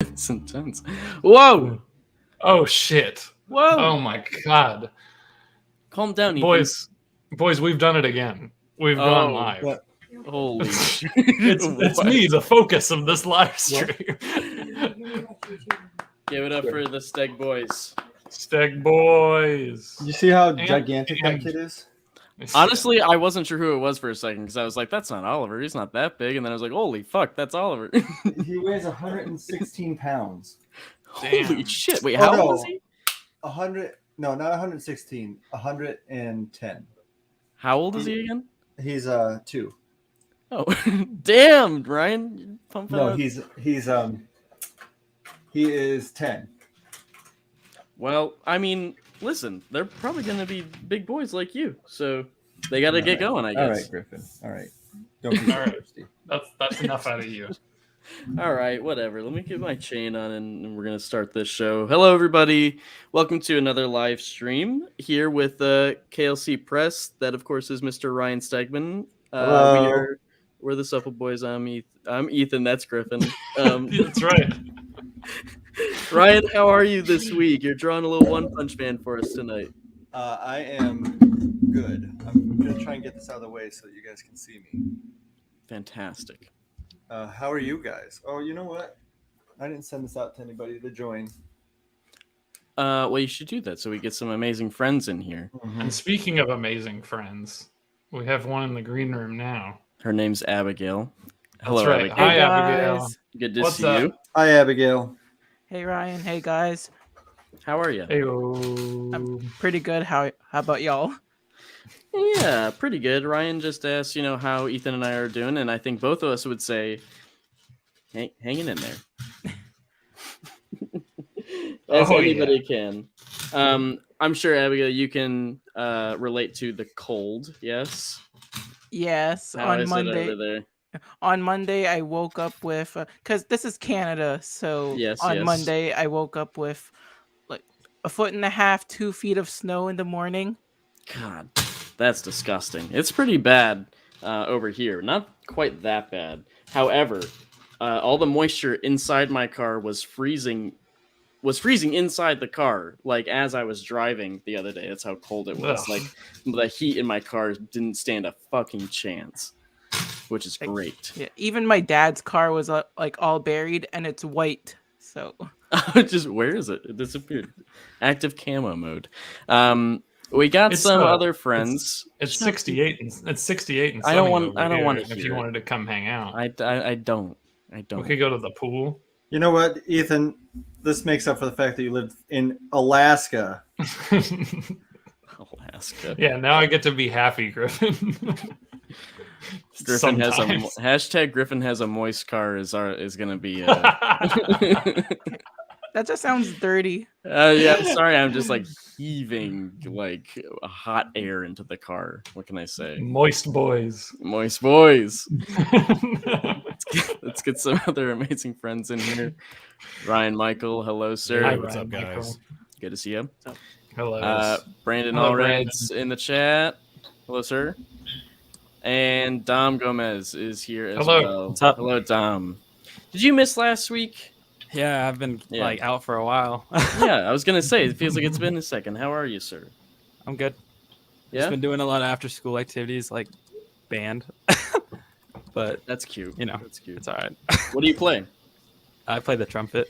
It's intense. Whoa! Oh shit! Whoa! Oh my god! Calm down, Ethan. Boys, we've done it again. We've gone live. What? Holy shit! It's me, the focus of this live stream. Give it up for the Steg boys. Steg boys. You see how And- gigantic that and- kid is? Honestly, I wasn't sure who it was for a second because I was like, "That's not Oliver. He's not that big." And then I was like, "Holy fuck, that's Oliver!" He weighs 116 pounds. Holy Damn. shit! Wait, Oh, how no. old is he? 100? No, not 116. 110. How old is he again? He's 2. Oh, damn, Ryan! Pumping No, out. he is 10. Well, I mean, listen, they're probably gonna be big boys like you, so they got to get going, I guess. All right, Griffin. All right. Don't be All right. thirsty. That's enough out of you. All right, whatever. Let me get my chain on and we're going to start this show. Hello, everybody. Welcome to another live stream here with KLC Press. That, of course, is Mr. Ryan Stegman. Hello. We're the Supple Boys. I'm Ethan. That's Griffin. That's right. Ryan, how are you this week? You're drawing a little One Punch Man for us tonight. I am good. I'm going to try and get this out of the way so that you guys can see me. Fantastic. How are you guys? Oh, you know what? I didn't send this out to anybody to join. Well, you should do that so we get some amazing friends in here. And speaking of amazing friends, we have one in the green room now. Her name's Abigail. Hello, That's right. Abigail. Hi, Hey, Abigail. guys. Good to What's see up? you. Hi, Abigail. Hey Ryan, hey guys. How are you? Heyo. I'm pretty good. How about y'all? Yeah, pretty good. Ryan just asked, how Ethan and I are doing, and I think both of us would say, hanging in there. As anybody can. I'm sure, Abigail, you can relate to the cold, yes? Yes, How is it over there? On Monday I woke up with cuz this is Canada, so Yes, on yes. Monday I woke up with like 1.5 feet, 2 feet of snow in the morning. God, that's disgusting. It's pretty bad over here. Not quite that bad. However, all the moisture inside my car was freezing inside the car, like as I was driving the other day. That's how cold it was. Ugh. Like the heat in my car didn't stand a fucking chance, which is Like- great. Yeah, even my dad's car was like all buried and it's white. So Just where is it? It disappeared. Active camo mode. We got It's, some uh, other friends. It's 68. It's 68 and I don't sunny want- over I don't here wanna If hear you it. wanted to come hang out, I don't. we could go to the pool. You know what, Ethan? This makes up for the fact that you lived in Alaska. Alaska. Yeah, now I get to be happy, Griffin. Griffin has a Sometimes. hashtag. Griffin has a moist car is gonna be. that just sounds dirty. Yeah, I'm sorry. I'm just like heaving like hot air into the car. What can I say? Moist boys. Moist boys. Let's get some other amazing friends in here. Ryan Michael, hello, sir. Hi, what's Ryan up, guys? Michael. Good to see you. Hello. Brandon Hello, Allred's in the chat. Hello, sir. And Dom Gomez is here as Hello. well. What's up? Hello, Dom. Did you miss last week? Yeah, I've been Yeah. like out for a while. Yeah, I was gonna say it feels like it's been a second. How are you, sir? I'm good. Yeah, Just been doing a lot of after school activities like band. But that's cute. That's cute. it's all right. What do you play? I play the trumpet.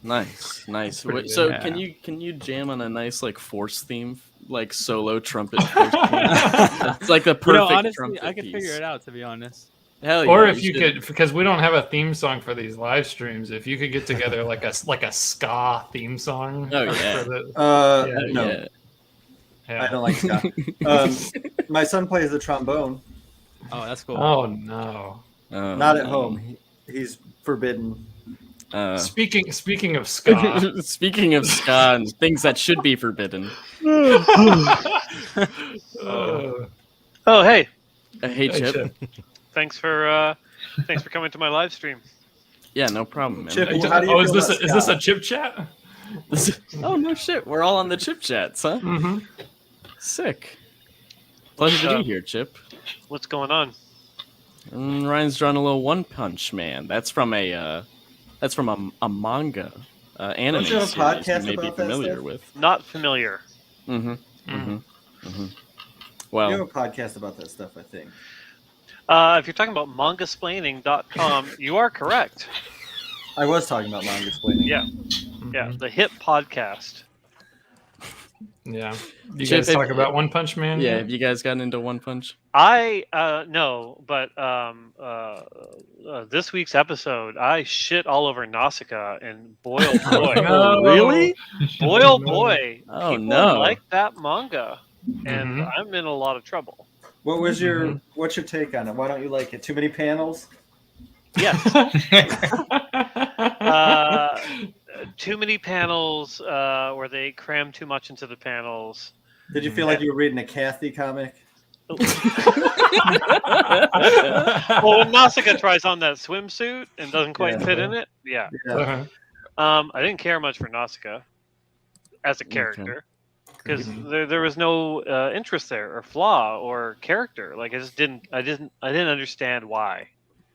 Nice. pretty So good. can you jam on a nice like Force theme, like solo trumpet? Force theme? It's like the perfect honestly, trumpet I could piece. figure it out, to be honest. Hell yeah! Or if you should. could, because we don't have a theme song for these live streams, if you could get together like a ska theme song. Oh, yeah. for the, Oh, No, yeah. yeah. I don't like ska. My son plays the trombone. Oh, that's cool. Oh no. Not at home. He's forbidden. Speaking of ska, Speaking of ska and things that should be forbidden. uh, Oh, hey! Hey, Chip. Thanks for coming to my live stream. Yeah, no problem, man. Chip, how do you Oh, is feel this about is this ska? a chip chat? Oh no shit! We're all on the Chip chats, huh? Mm-hmm. Sick. Pleasure to be here, Chip. What's going on? Ryan's drawn a little One Punch Man. That's from a That's from a manga anime Don't you have a series podcast you may be about that familiar stuff? with. Not familiar. Mm-hmm. Mm-hmm. Mm-hmm. Well, You have a podcast about that stuff, I think. If you're talking about mangasplaining.com, you are correct. I was talking about manga explaining. Yeah. Yeah, the hit podcast. Yeah. You Chip, guys talk about One Punch Man? yeah, yet? have you guys gotten into One Punch? I no, but this week's episode, I shit all over Nausicaa, and boy, oh boy, No. Really? boy, oh No. boy, Oh, people no. like that manga, and Mhm. I'm in a lot of trouble. What was what's your take on it? Why don't you like it? Too many panels? Yes, too many panels where they cram too much into the panels. Did you feel like you were reading a Kathy comic? Well, when Nausicaa tries on that swimsuit and doesn't quite Yeah. fit in it, yeah. Yeah. I didn't care much for Nausicaa as a character because there was no interest there or flaw or character. Like I didn't understand why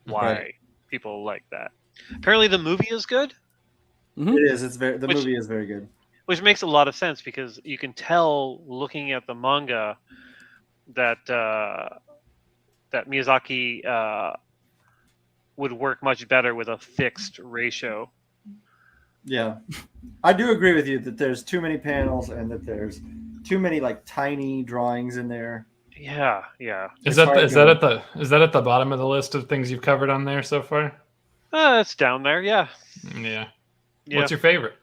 Right. people like that. Apparently, the movie is good, It is. It's the movie is very good. which makes a lot of sense because you can tell looking at the manga that that Miyazaki would work much better with a fixed ratio. Yeah, I do agree with you that there's too many panels and that there's too many like tiny drawings in there. Yeah. Is It's that hard at the bottom of the list of things you've covered on there so far? It's down there. Yeah. Yeah. Yeah. What's your favorite?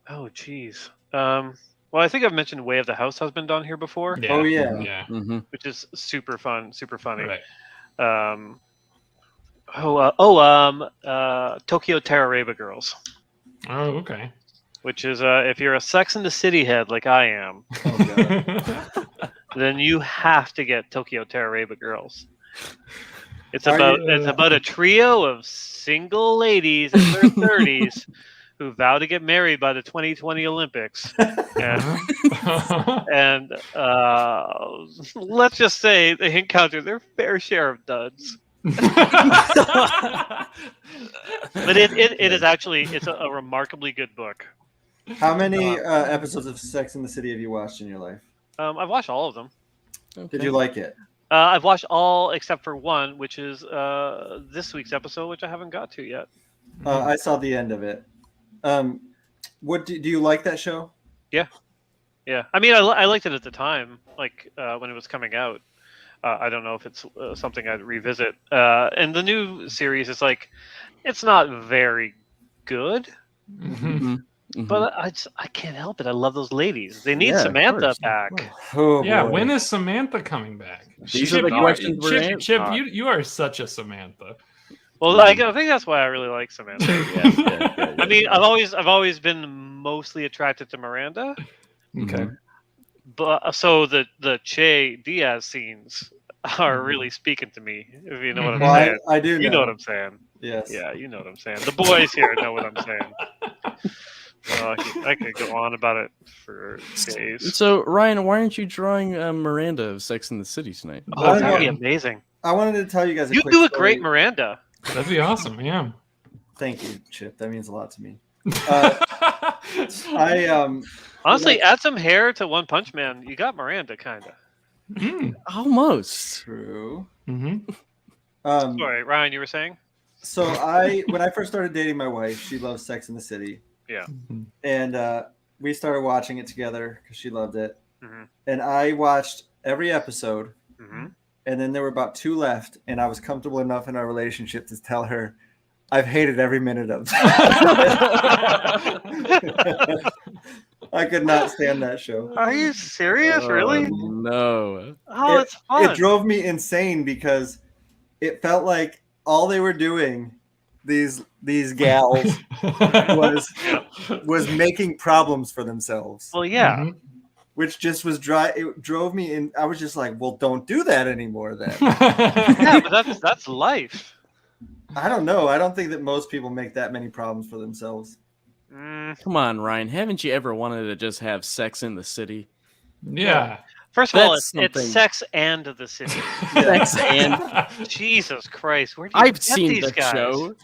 Oh, geez. Well, I think I've mentioned Way of the House Husband on here before, Oh, yeah. Yeah. Mm-hmm. which is super fun, super funny. Right. Tokyo Terroraba Girls, Oh, okay. which is if you're a Sex and the City head like I am, Oh, God. then you have to get Tokyo Terroraba Girls. It's Are about you- it's about a trio of single ladies in their 30s who vow to get married by the 2020 Olympics. And let's just say they encounter their fair share of duds. But it is actually it's a remarkably good book. How many episodes of Sex and the City have you watched in your life? I've watched all of them. Did you like it? I've watched all except for one, which is this week's episode, which I haven't got to yet. I saw the end of it. What do you like that show? Yeah. I mean, I liked it at the time, like when it was coming out. I don't know if it's something I'd revisit. And the new series is like, it's not very good, Mm-hmm. but I can't help it. I love those ladies. They need Yeah, of Samantha course, of back. Oh, Yeah, boy. when is Samantha coming back? These are the questions we're answering. Chip, you are such a Samantha. Well, I think that's why I really like Samantha. Yeah. I mean, I've always been mostly attracted to Miranda, Okay. but so the Che Diaz scenes are really speaking to me. If you know what I'm Well, saying, I do. you know what I'm saying. Yes. Yeah, you know what I'm saying. The boys here know what I'm saying. I could go on about it for days. So, Ryan, why aren't you drawing Miranda of Sex and the City tonight? Oh, that'd be amazing. I wanted to tell you guys. You quick do a story. great Miranda. That'd be awesome. Yeah. Thank you, Chip. That means a lot to me. Honestly, add some hair to One Punch Man. You got Miranda, kind of. Almost. True. Mm-hmm. Sorry, Ryan, you were saying? So when I first started dating my wife, she loves Sex in the City. Yeah. And we started watching it together because she loved it. Mm-hmm. And I watched every episode. Mm-hmm. And then there were about 2 left, and I was comfortable enough in our relationship to tell her I've hated every minute of it. I could not stand that show. Are you serious? Really? No. Oh, it's fun. It drove me insane because it felt like all they were doing, these gals, was making problems for themselves. Well, yeah. Mhm. Which just was dry. It drove me in. I was just like, well, don't do that anymore then. Yeah, but that's life. I don't know. I don't think that most people make that many problems for themselves. Come on, Ryan. Haven't you ever wanted to just have sex in the city? Yeah. First of all, That's it's something. Sex and the City. Sex and Jesus Christ, where do you I've get seen these the guys? show.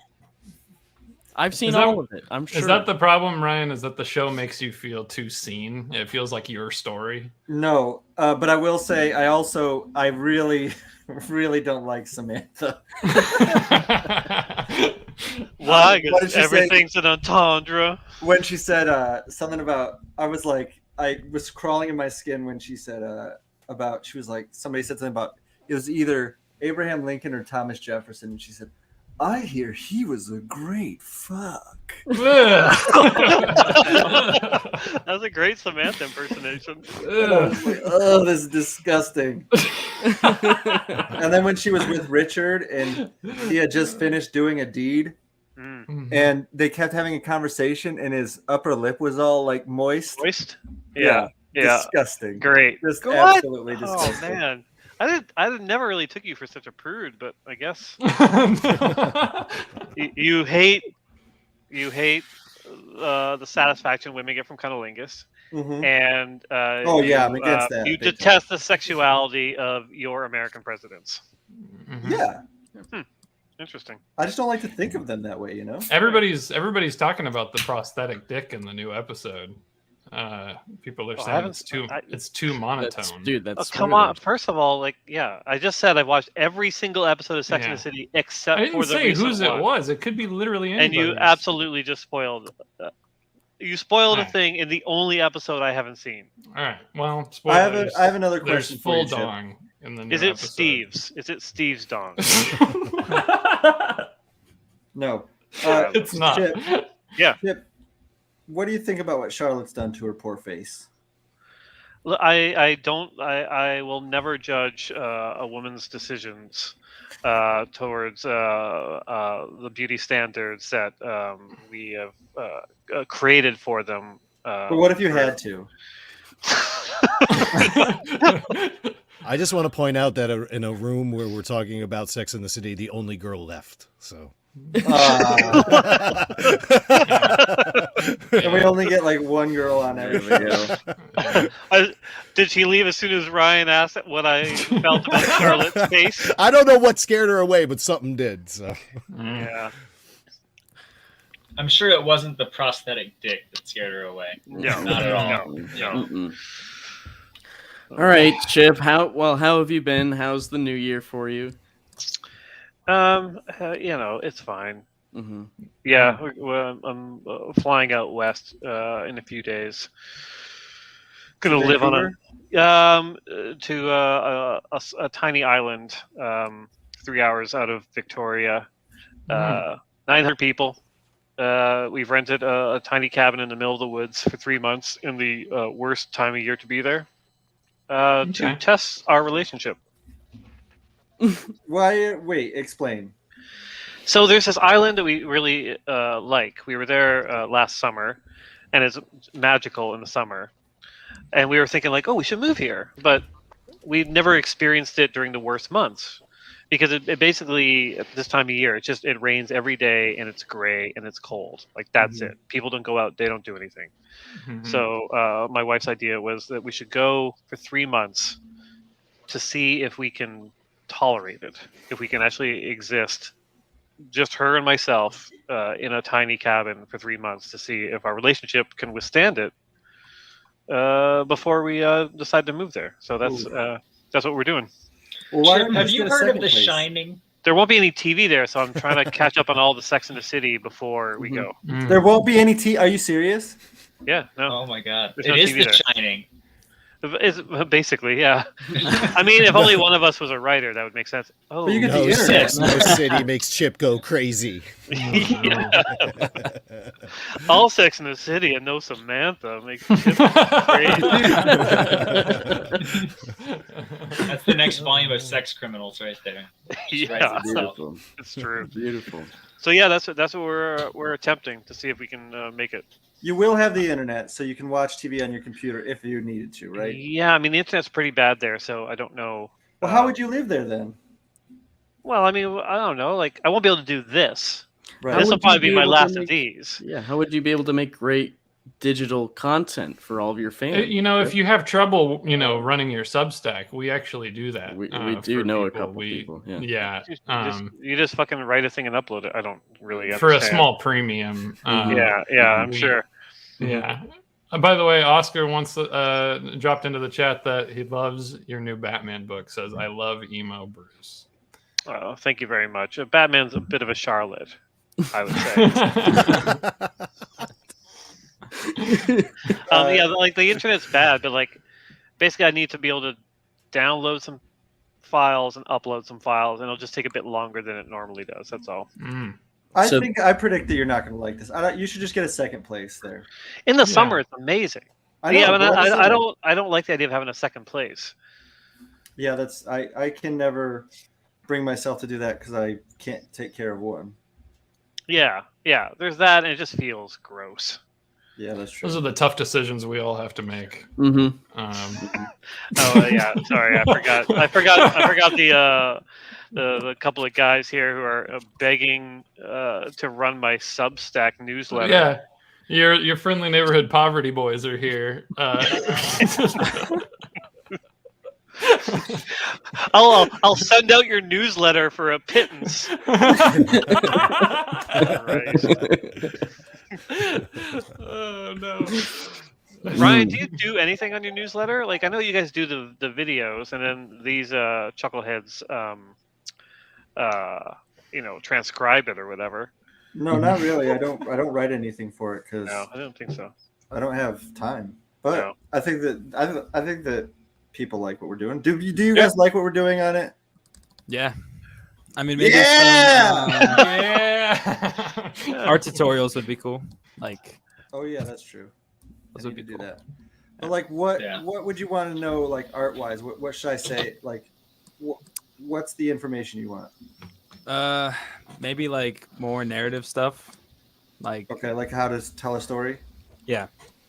I've seen Is that- all of it. I'm sure. Is that the problem, Ryan? Is that the show makes you feel too seen? It feels like your story. No, but I will say I really, really don't like Samantha. Why? what did Because she say? everything's an entendre. When she said something about, I was crawling in my skin when she said she was like, somebody said something about it was either Abraham Lincoln or Thomas Jefferson, and she said, I hear he was a great fuck. That was a great Samantha impersonation. And I was like, oh, this is disgusting. And then when she was with Richard and he had just finished doing a deed, and they kept having a conversation, and his upper lip was all like moist. Moist? Yeah. Disgusting. Great. Just What? absolutely disgusting. Oh man. I never really took you for such a prude, but I guess you hate the satisfaction women get from cunnilingus, and Oh yeah, I'm against that. you big detest the sexuality of your American presidents. time. Yeah, Interesting. I just don't like to think of them that way. You know. Everybody's talking about the prosthetic dick in the new episode. People are saying it's too monotone. That's come on. First of all, I just said I've watched every single episode of Sex and the City except I didn't for the say recent whose one. it was. It could be literally anybody. And you absolutely just spoiled. You spoiled a Alright. thing in the only episode I haven't seen. All right. Well, I have spoilers. another There's question for full you, Chip. dong in the new Is it episode. Steve's? Is it Steve's dong? No, It's not. Chip, Yeah. Chip, what do you think about what Charlotte's done to her poor face? Look, I will never judge a woman's decisions towards the beauty standards that we have created for them. But what if you had to? I just want to point out that in a room where we're talking about Sex in the City, the only girl left. So. And we only get like one girl on every video. Did she leave as soon as Ryan asked what I felt about Charlotte's face? I don't know what scared her away, but something did. So. Yeah. I'm sure it wasn't the prosthetic dick that scared her away. No, Not at all. No. Mm-mm. All right, Chip. How have you been? How's the new year for you? It's fine. Mm-hmm. Yeah, I'm flying out west in a few days. Gonna live on a tiny island, 3 hours out of Victoria. 900 people. We've rented a tiny cabin in the middle of the woods for 3 months in the worst time of year to be there to test our relationship. Why? Wait, explain. So there's this island that we really like. We were there last summer, and it's magical in the summer. And we were thinking we should move here, but we never experienced it during the worst months because it basically at this time of year it rains every day and it's gray and it's cold. That's it. People don't go out. They don't do anything. So my wife's idea was that we should go for 3 months to see if we can tolerate it, if we can actually exist, just her and myself in a tiny cabin for 3 months to see if our relationship can withstand it before we decide to move there. So that's what we're doing. Well, why Chip, don't have just you get a heard of second The place? Shining? There won't be any TV there, so I'm trying to catch up on all the Sex and the City before we go. There won't be any tea. Are you serious? Yeah, no. Oh my God! There's It no is TV The there. Shining. It's basically, yeah. I mean, if only one of us was a writer, that would make sense. Oh, But you get No the internet. sex, no city makes Chip go crazy. yeah. All Sex in the City and no Samantha makes it crazy. That's the next volume of Sex Criminals right there. Yeah, Beautiful. it's true. Beautiful. So yeah, that's what we're attempting to see if we can make it. You will have the internet, so you can watch TV on your computer if you needed to, right? Yeah, I mean the internet's pretty bad there, so I don't know. Well, how would you live there then? Well, I mean, I don't know. I won't be able to do this. Right. This will would you probably be be my able to last make- of these. Yeah. How would you be able to make great digital content for all of your fans. You know, if you have trouble, you know, running your Substack, we actually do that. We do know a couple people. Yeah. You just fucking write a thing and upload it. I don't really understand. For a small premium. I'm sure. Yeah. By the way, Oscar once dropped into the chat that he loves your new Batman book. Says, "I love emo Bruce." Oh, thank you very much. Batman's a bit of a charlotte, I would say. Like the internet's bad, but like basically I need to be able to download some files and upload some files, and it'll just take a bit longer than it normally does. That's all. I predict that you're not going to like this. You should just get a second place there. In the summer, it's amazing. I don't like the idea of having a second place. Yeah, I can never bring myself to do that because I can't take care of one. Yeah. There's that, and it just feels gross. Yeah, that's true. Those are the tough decisions we all have to make. Mm-hmm. Sorry, I forgot the couple of guys here who are begging to run my Substack newsletter. Yeah, your friendly neighborhood poverty boys are here. I'll send out your newsletter for a pittance. Oh no. Ryan, do you do anything on your newsletter? Like, I know you guys do the videos, and then these chuckleheads, transcribe it or whatever. No, not really. I don't write anything for it because no, I don't think so. I don't have time. But no. I think that people like what we're doing. Do you guys like what we're doing on it? Yeah. I mean, maybe art tutorials would be cool. Like, oh yeah, that's true. Those would be do cool. that. But like, what would you want to know? Like art wise, what should I say? Like, what's the information you want? Maybe like more narrative stuff. Like, okay, like how to tell a story. Yeah.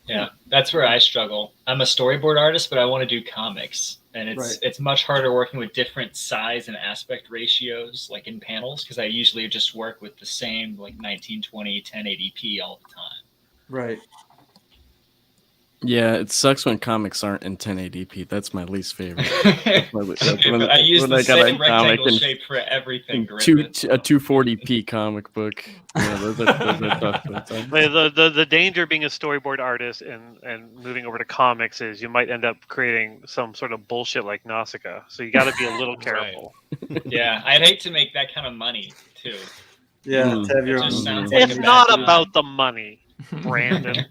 Yeah, that's where I struggle. I'm a storyboard artist, but I want to do comics, and it's much harder working with different size and aspect ratios, like in panels, because I usually just work with the same like 1920 1080p all the time. Right. Yeah, it sucks when comics aren't in 1080p. That's my least favorite. I use the same rectangle shape for everything. A 240p comic book. Yeah, those are tough. The danger being a storyboard artist and moving over to comics is you might end up creating some sort of bullshit like Nausicaa. So you got to be a little careful. Right. Yeah, I'd hate to make that kind of money too. Yeah, to have your own. It's not about the money, Brandon.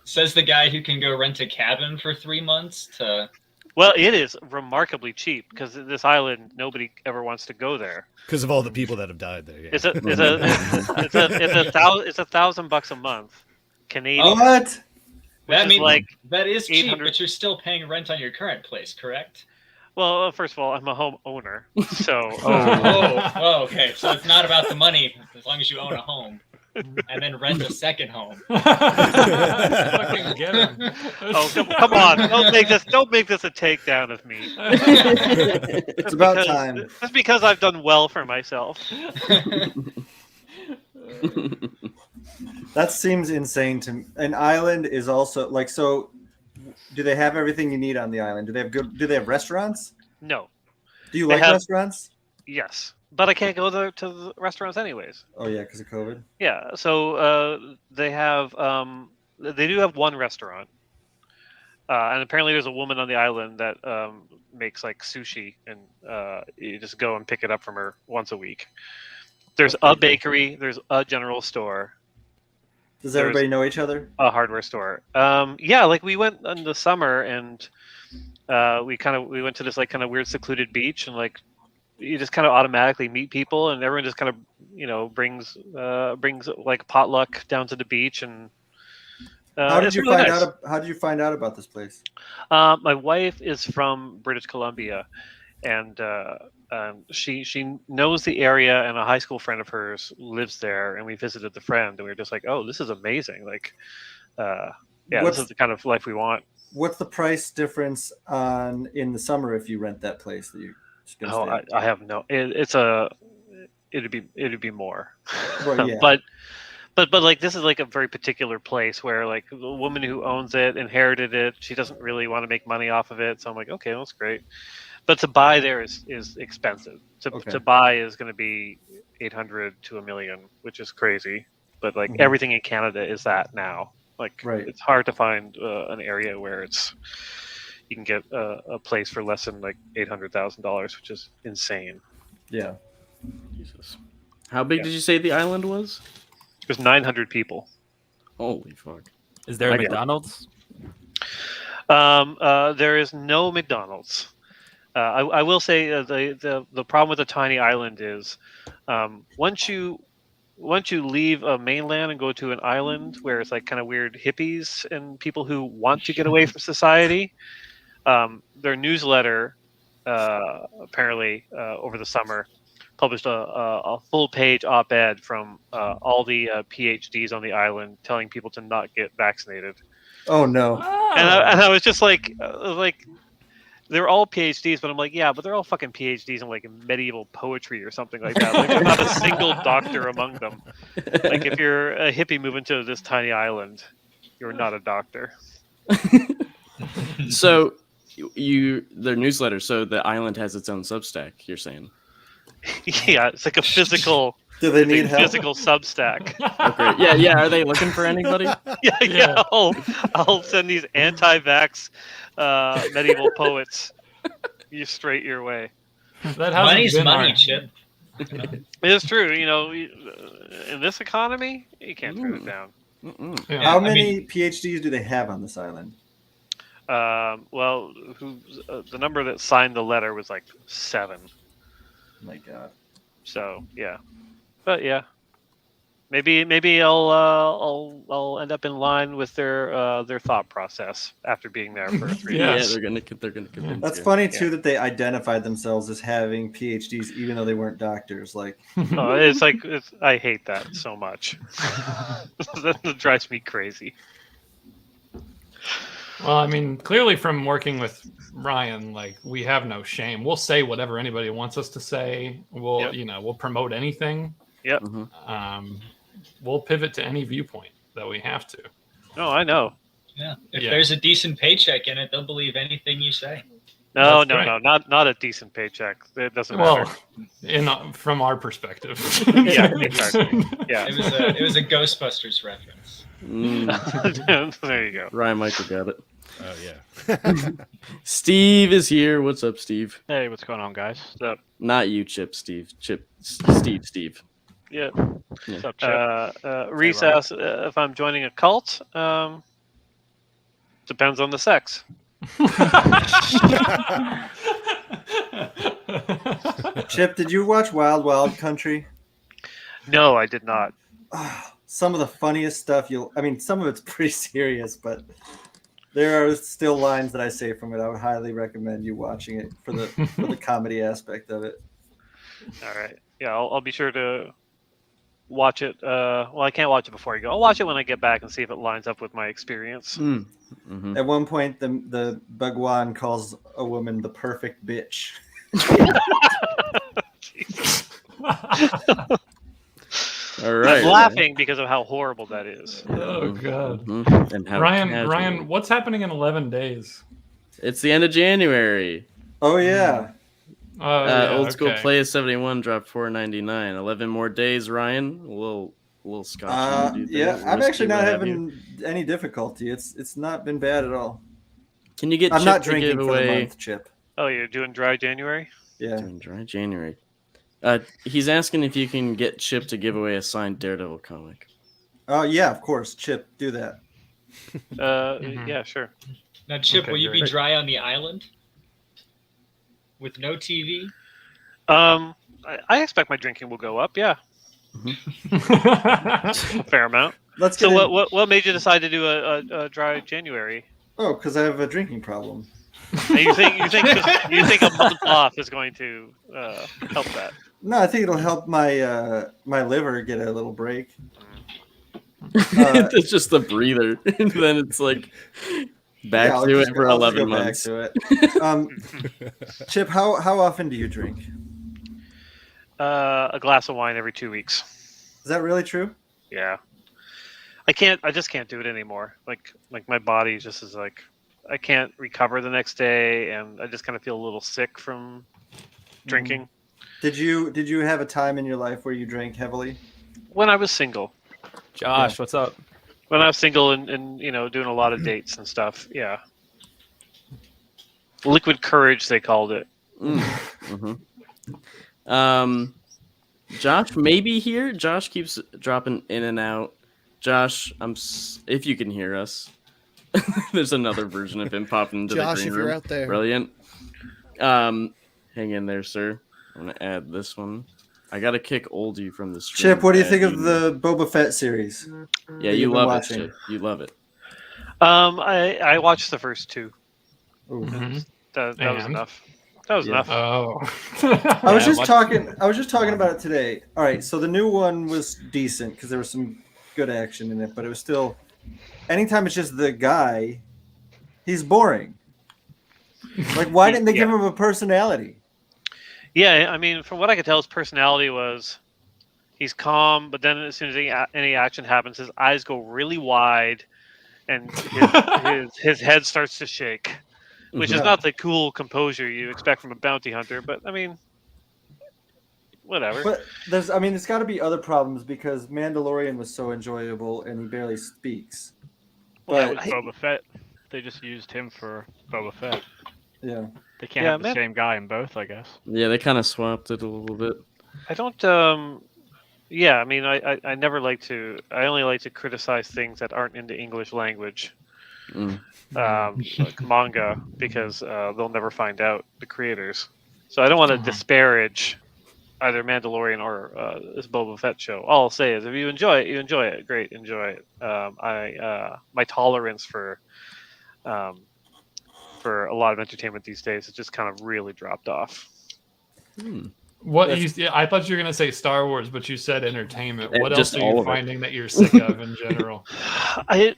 Says the guy who can go rent a cabin for 3 months to. Well, it is remarkably cheap because this island, nobody ever wants to go there because of all the people that have died there. Yeah. It's $1,000 a month, Canadian. What? That means like that is cheap, but you're still paying rent on your current place, correct? Well, first of all, I'm a home owner, so. Okay. So it's not about the money as long as you own a home. And then rent a second home. Fucking get him. Oh, come on! Don't make this a takedown of me. It's about time. Just because I've done well for myself. That seems insane to me. An island is also like so. Do they have everything you need on the island? Do they have restaurants? No. Do you like restaurants? Yes. But I can't go there to the restaurants anyways. Oh yeah, because of COVID. Yeah, so they do have one restaurant, and apparently there's a woman on the island that makes like sushi, and you just go and pick it up from her once a week. There's a bakery, there's a general store. Does everybody know each other? A hardware store. Yeah, like we went in the summer and we went to this like kind of weird secluded beach and like. You just kind of automatically meet people, and everyone just kind of, brings like potluck down to the beach. And how did you find out? How did you find out about this place? My wife is from British Columbia, and she knows the area, and a high school friend of hers lives there, and we visited the friend, and we were just like, oh, this is amazing! Like, this is the kind of life we want. What's the price difference in the summer if you rent that place that you? I have no. It'd be more, well, yeah. but but like this is like a very particular place where like the woman who owns it inherited it. She doesn't really want to make money off of it. So I'm like, okay, that's great. But to buy there is expensive. To buy is going to be 800 to $1 million, which is crazy. But like everything in Canada is that now. Like it's hard to find an area where you can get a place for less than like $800,000, which is insane. Yeah. Jesus. How big did you say the island was? There's 900 people. Holy fuck! Is there a McDonald's? There is no McDonald's. I will say the problem with a tiny island is once you leave a mainland and go to an island where it's like kind of weird hippies and people who want to get away from society, their newsletter apparently over the summer published a full-page op-ed from all the PhDs on the island telling people to not get vaccinated. Oh no! And I was just like they're all PhDs, but I'm like, yeah, but they're all fucking PhDs in like medieval poetry or something like that. Like, there's not a single doctor among them. Like, if you're a hippie moving to this tiny island, you're not a doctor. So, their newsletter. So the island has its own Substack. You're saying? Yeah, it's like a physical. Do they need help? Physical Substack? Okay. Yeah. Are they looking for anybody? Yeah. I'll send these anti-vax medieval poets you straight your way. Money's money, Chip. It is true. You know, in this economy, you can't turn it down. Yeah, how many PhDs do they have on this island? Well, the number that signed the letter was like 7. My God. So yeah, but yeah, maybe I'll end up in line with their thought process after being there for 3 years. Yeah, they're gonna convince That's you. funny too that they identified themselves as having PhDs even though they weren't doctors. Like, it's like I hate that so much. That drives me crazy. Well, I mean, clearly from working with Ryan, like, we have no shame. We'll say whatever anybody wants us to say. We'll, we'll promote anything. Yep. We'll pivot to any viewpoint that we have to. No, I know. Yeah. If there's a decent paycheck in it, they'll believe anything you say. No, not a decent paycheck. It doesn't matter. Well, from our perspective. Yeah, exactly. Yeah. It was a Ghostbusters reference. There you go. Ryan Michael got it. Oh yeah. Steve is here. What's up, Steve? Hey, what's going on, guys? What's up? Not you, Chip. Steve. Steve. Yeah. What's up, Chip? Reese asks if I'm joining a cult. Depends on the sex. Chip, did you watch Wild Wild Country? No, I did not. Some of the funniest stuff some of it's pretty serious, but there are still lines that I say from it. I would highly recommend you watching it for the comedy aspect of it. All right. Yeah, I'll be sure to watch it. Well, I can't watch it before you go. I'll watch it when I get back and see if it lines up with my experience. Mm-hmm. At one point, the Bhagwan calls a woman the perfect bitch. All right. I'm laughing because of how horrible that is. Oh God. Mm-hmm. And how Ryan, what's happening in 11 days? It's the end of January. Oh yeah. Old School Play 71 dropped $4.99. 11 more days, Ryan. A little scotch. Yeah, I'm actually not having any difficulty. It's not been bad at all. Can you get? I'm Chip not to drinking give for away... the month, Chip. Oh, you're doing dry January? Yeah. Doing dry January. He's asking if you can get Chip to give away a signed Daredevil comic. Oh yeah, of course, Chip, do that. Yeah, sure. Now, Chip, will you be dry on the island with no TV? I expect my drinking will go up. Yeah, a fair amount. Let's get so. What made you decide to do a dry January? Oh, because I have a drinking problem. And you think a month off is going to help that? No, I think it'll help my my liver get a little break. It's just the breather, and then it's like back to it for 11 months. Back to it. Chip, how often do you drink? A glass of wine every 2 weeks. Is that really true? Yeah. I just can't do it anymore. Like my body just is like, I can't recover the next day, and I just kind of feel a little sick from drinking. Did you have a time in your life where you drank heavily? When I was single. Josh, what's up? When I was single and doing a lot of dates and stuff. Yeah. Liquid courage, they called it. Josh maybe here. Josh keeps dropping in and out. Josh, if you can hear us. There's another version of him popping into Josh, the green if room. you're out there. Brilliant. Hang in there, sir. I'm gonna add this one. I gotta kick oldie from the stream. Chip, what do you think of the Boba Fett series? Yeah, you love it, Chip. You love it. I watched the first two. Mm-hmm. That was enough. That was enough. Oh. I was just talking about it today. All right, so the new one was decent because there was some good action in it, but it was still. Anytime it's just the guy, he's boring. Like, why didn't they give him a personality? Yeah, I mean, from what I could tell, his personality was he's calm, but then as soon as any action happens, his eyes go really wide, and his head starts to shake, which is not the cool composure you expect from a bounty hunter. But I mean, whatever. But there's got to be other problems because Mandalorian was so enjoyable and he barely speaks. But Boba Fett, they just used him for Boba Fett. Yeah. They can't have the same guy in both, I guess. Yeah, they kind of swapped it a little bit. I don't. Yeah, I mean, I never like to. I only like to criticize things that aren't in the English language, like manga, because they'll never find out, the creators. So I don't want to disparage either Mandalorian or this Boba Fett show. All I'll say is, if you enjoy it, you enjoy it. Great, enjoy it. My tolerance for a lot of entertainment these days has just kind of really dropped off. I thought you were gonna say Star Wars, but you said entertainment. What Just else are all you of it. finding that you're sick of in general?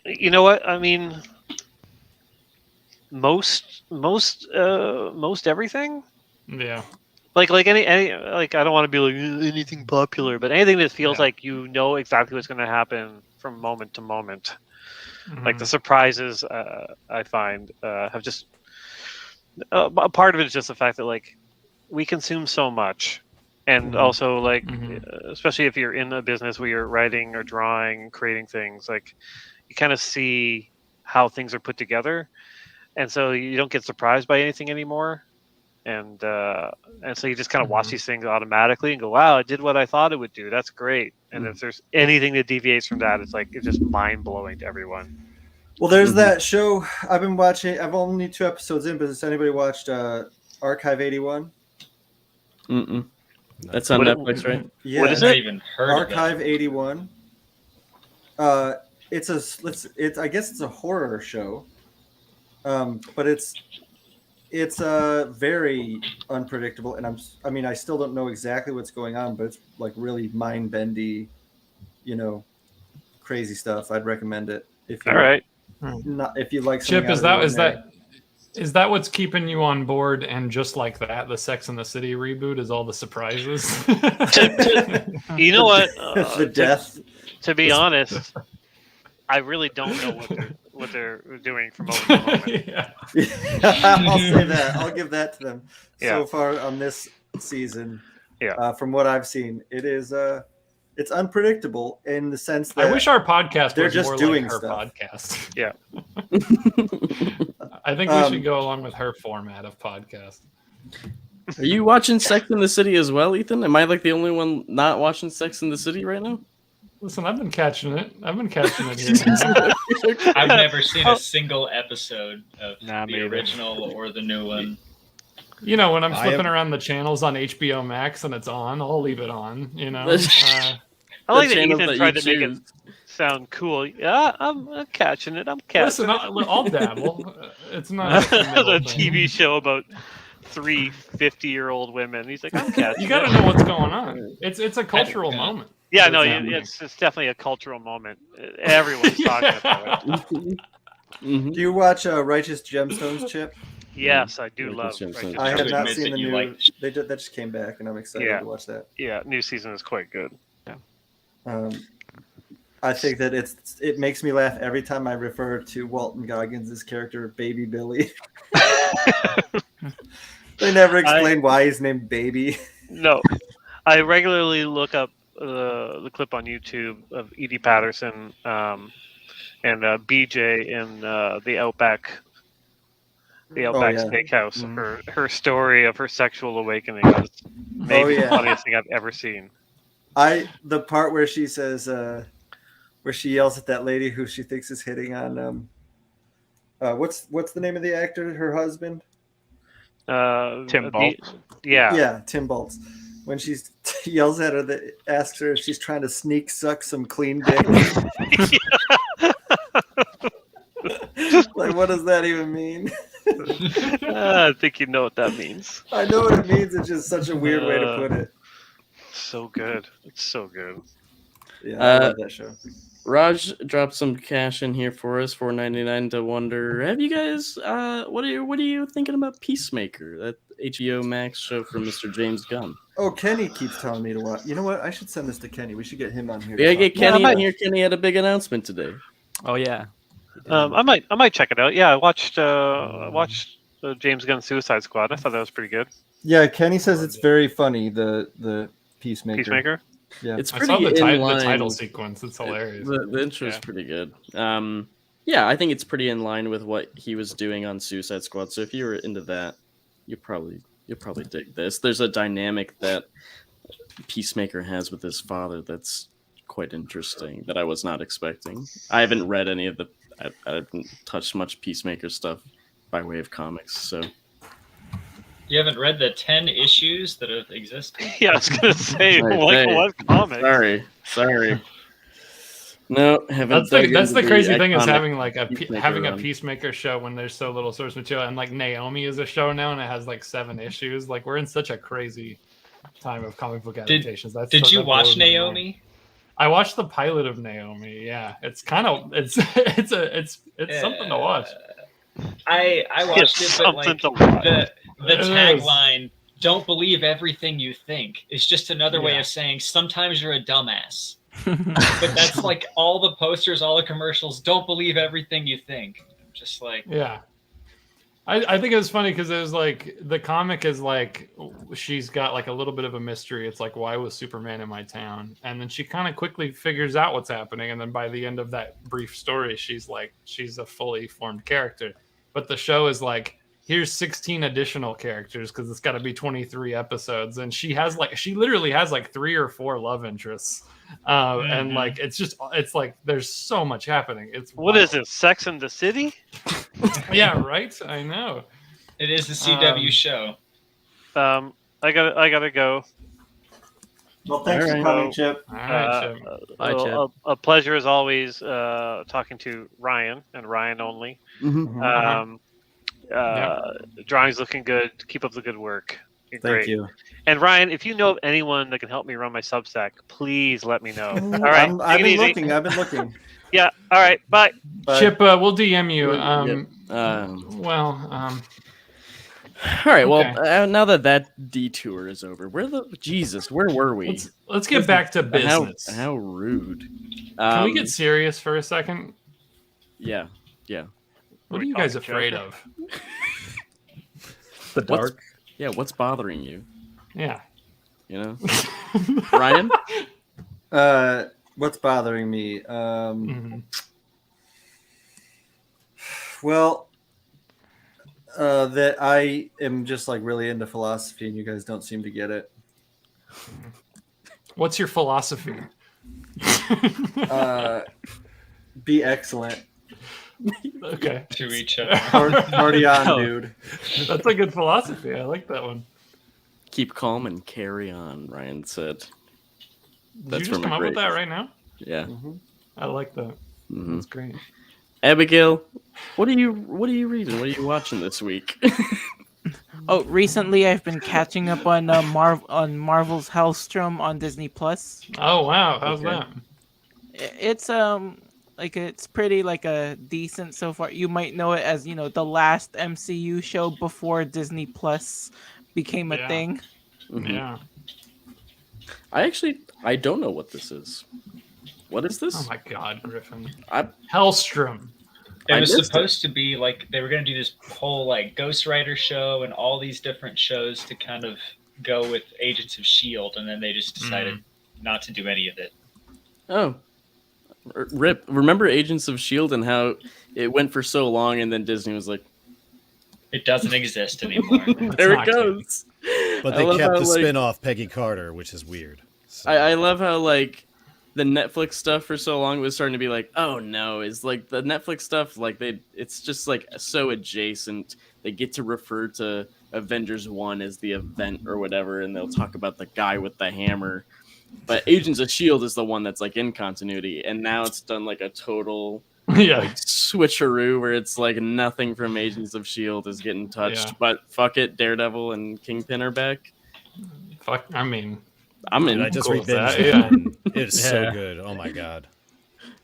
You know what? I mean, most everything. Yeah. Like any I don't want to be like anything popular, but anything that feels like you know exactly what's going to happen from moment to moment. Like the surprises, I find have just a part of it is just the fact that like we consume so much, and also like especially if you're in a business where you're writing or drawing, creating things, like you kind of see how things are put together, and so you don't get surprised by anything anymore. And so you just kind of watch these things automatically and go, wow, it did what I thought it would do. That's great. And if there's anything that deviates from that, it's just mind blowing to everyone. Well, there's that show I've been watching. I've only 2 episodes in, but has anybody watched Archive 81? That's on Netflix, right? Yeah. What is I've it? even heard Archive of it. 81. It's I guess it's a horror show. But it's very unpredictable, and I still don't know exactly what's going on, but it's like really mind bendy, crazy stuff. I'd recommend it if you if you like something. Chip, is that what's keeping you on board? And just like that, the Sex and the City reboot is all the surprises. You know what? The death. To be honest, I really don't know what they're doing from moment to moment. I'll say that. I'll give that to them. Yeah. So far on this season, from what I've seen, it is it's unpredictable in the sense that I wish our podcast they're was just more doing like her stuff. podcast. Yeah. I think we should go along with her format of podcast. Are you watching Sex in the City as well, Ethan? Am I like the only one not watching Sex in the City right now? Listen, I've been catching it. Here. I've never seen a single episode of the original or the new one. When I'm flipping around the channels on HBO Max and it's on, I'll leave it on. I like that Ethan tried to make it sound cool. Yeah, I'm catching it. I'm catching it. I'll dabble. It's not a TV show about 3 50-year-old women. He's like, I'm catching You got to know what's going on. It's a cultural moment. Yeah, no, it's definitely a cultural moment. Everyone's talking about it. Do you watch Righteous Gemstones, Chip? Yes, I do love Righteous Gemstones. I have not seen the new. That just came back, and I'm excited to watch that. Yeah, new season is quite good. Yeah. I think that it makes me laugh every time I refer to Walton Goggins' character Baby Billy. They never explain why he's named Baby. No, I regularly look up the clip on YouTube of Edie Patterson and BJ in the Outback Steakhouse. Her story of her sexual awakening is maybe the funniest thing I've ever seen. The part where she says, where she yells at that lady who she thinks is hitting on, what's the name of the actor? Her husband. Tim Baltz. Yeah, Tim Baltz. When she yells at her, asks her if she's trying to sneak suck some clean dick. Like, what does that even mean? I think you know what that means. I know what it means. It's just such a weird way to put it. So good. It's so good. Yeah, I love that show. Raj dropped some cash in here for us, $4.99 to wonder. Have you guys? What are you thinking about Peacemaker? That HBO Max show from Mr. James Gunn. Oh, Kenny keeps telling me to watch. You know what? I should send this to Kenny. We should get him on here. We gotta get Kenny in here. Kenny had a big announcement today. Oh yeah. I might check it out. Yeah, I watched James Gunn Suicide Squad. I thought that was pretty good. Yeah, Kenny says it's very funny. The Peacemaker. Yeah, it's I pretty saw the the title sequence. It's hilarious. The intro is pretty good. Yeah, I think it's pretty in line with what he was doing on Suicide Squad. So if you were into that, you'll probably dig this. There's a dynamic that Peacemaker has with his father that's quite interesting that I was not expecting. I haven't read any of I haven't touched much Peacemaker stuff by way of comics, so. You haven't read the 10 issues that have existed? Yeah, I was gonna say, what comics? Sorry. No, haven't. That's the crazy thing is having a Peacemaker show when there's so little source material, and like Naomi is a show now and it has like 7 issues. Like we're in such a crazy time of comic book adaptations. Did you watch Naomi? I watched the pilot of Naomi. Yeah, it's kind of it's something to watch. I watched it, but like the tagline, "Don't believe everything you think," is just another way of saying sometimes you're a dumbass. But that's like all the posters, all the commercials. Don't believe everything you think. Just like I think it was funny because it was like the comic is like she's got like a little bit of a mystery. It's like, why was Superman in my town? And then she kind of quickly figures out what's happening. And then by the end of that brief story, she's a fully formed character. But the show is like, here's 16 additional characters because it's got to be 23 episodes. And she literally has like 3 or 4 love interests. And like it's like there's so much happening. What is it? Sex in the City? Yeah, right. I know. It is the CW show. I gotta go. Well, thanks for coming, Chip. All right, Chip. Bye, Chip. A pleasure as always talking to Ryan and Ryan only. Drawing's looking good. Keep up the good work. You're great. Thank you. And Ryan, if you know of anyone that can help me run my Substack, please let me know. All right, I've been looking. Yeah. All right. Bye. Chip, we'll DM you. All right. Well, now that detour is over, where were we? Let's get back to business. How rude. Can we get serious for a second? Yeah. What are you guys afraid of? The dark. What's bothering you? Yeah. You know, Ryan. What's bothering me? Well, that I am just like really into philosophy, and you guys don't seem to get it. What's your philosophy? Be excellent. Okay. To each other. Party on, dude. That's a good philosophy. I like that one. Keep calm and carry on, Ryan said. Did you just come up with that right now? Yeah. I like that. That's great. Abigail, what are you reading? What are you watching this week? Oh, recently I've been catching up on Marvel's Hellstrom on Disney Plus. Oh wow, how's that? It's it's pretty decent so far. You might know it as the last MCU show before Disney Plus became a thing. Yeah. I don't know what this is. What is this? Oh my God, Griffin. I- Hellstrom. It I was missed supposed to be like they were going to do this whole like Ghost Rider show and all these different shows to kind of go with Agents of Shield, and then they just decided not to do any of it. Oh, rip! Remember Agents of Shield and how it went for so long, and then Disney was like, It doesn't exist anymore. "There not it goes." But I they love kept how, the like- spin-off Peggy Carter, which is weird. So- I love how like the Netflix stuff for so long was starting to be like, oh no, is like the Netflix stuff like it's just like so adjacent. They get to refer to Avengers 1 as the event or whatever, and they'll talk about the guy with the hammer. But Agents of Shield is the one that's like in continuity, and now it's done like a total Yeah. like switcheroo where it's like nothing from Agents of Shield is getting touched. Yeah. But fuck it, Daredevil and Kingpin are back. Fuck. I mean, I'm in. Dude, I just cool with re-binged that, it. yeah. And it's so Yeah. good. Oh my god.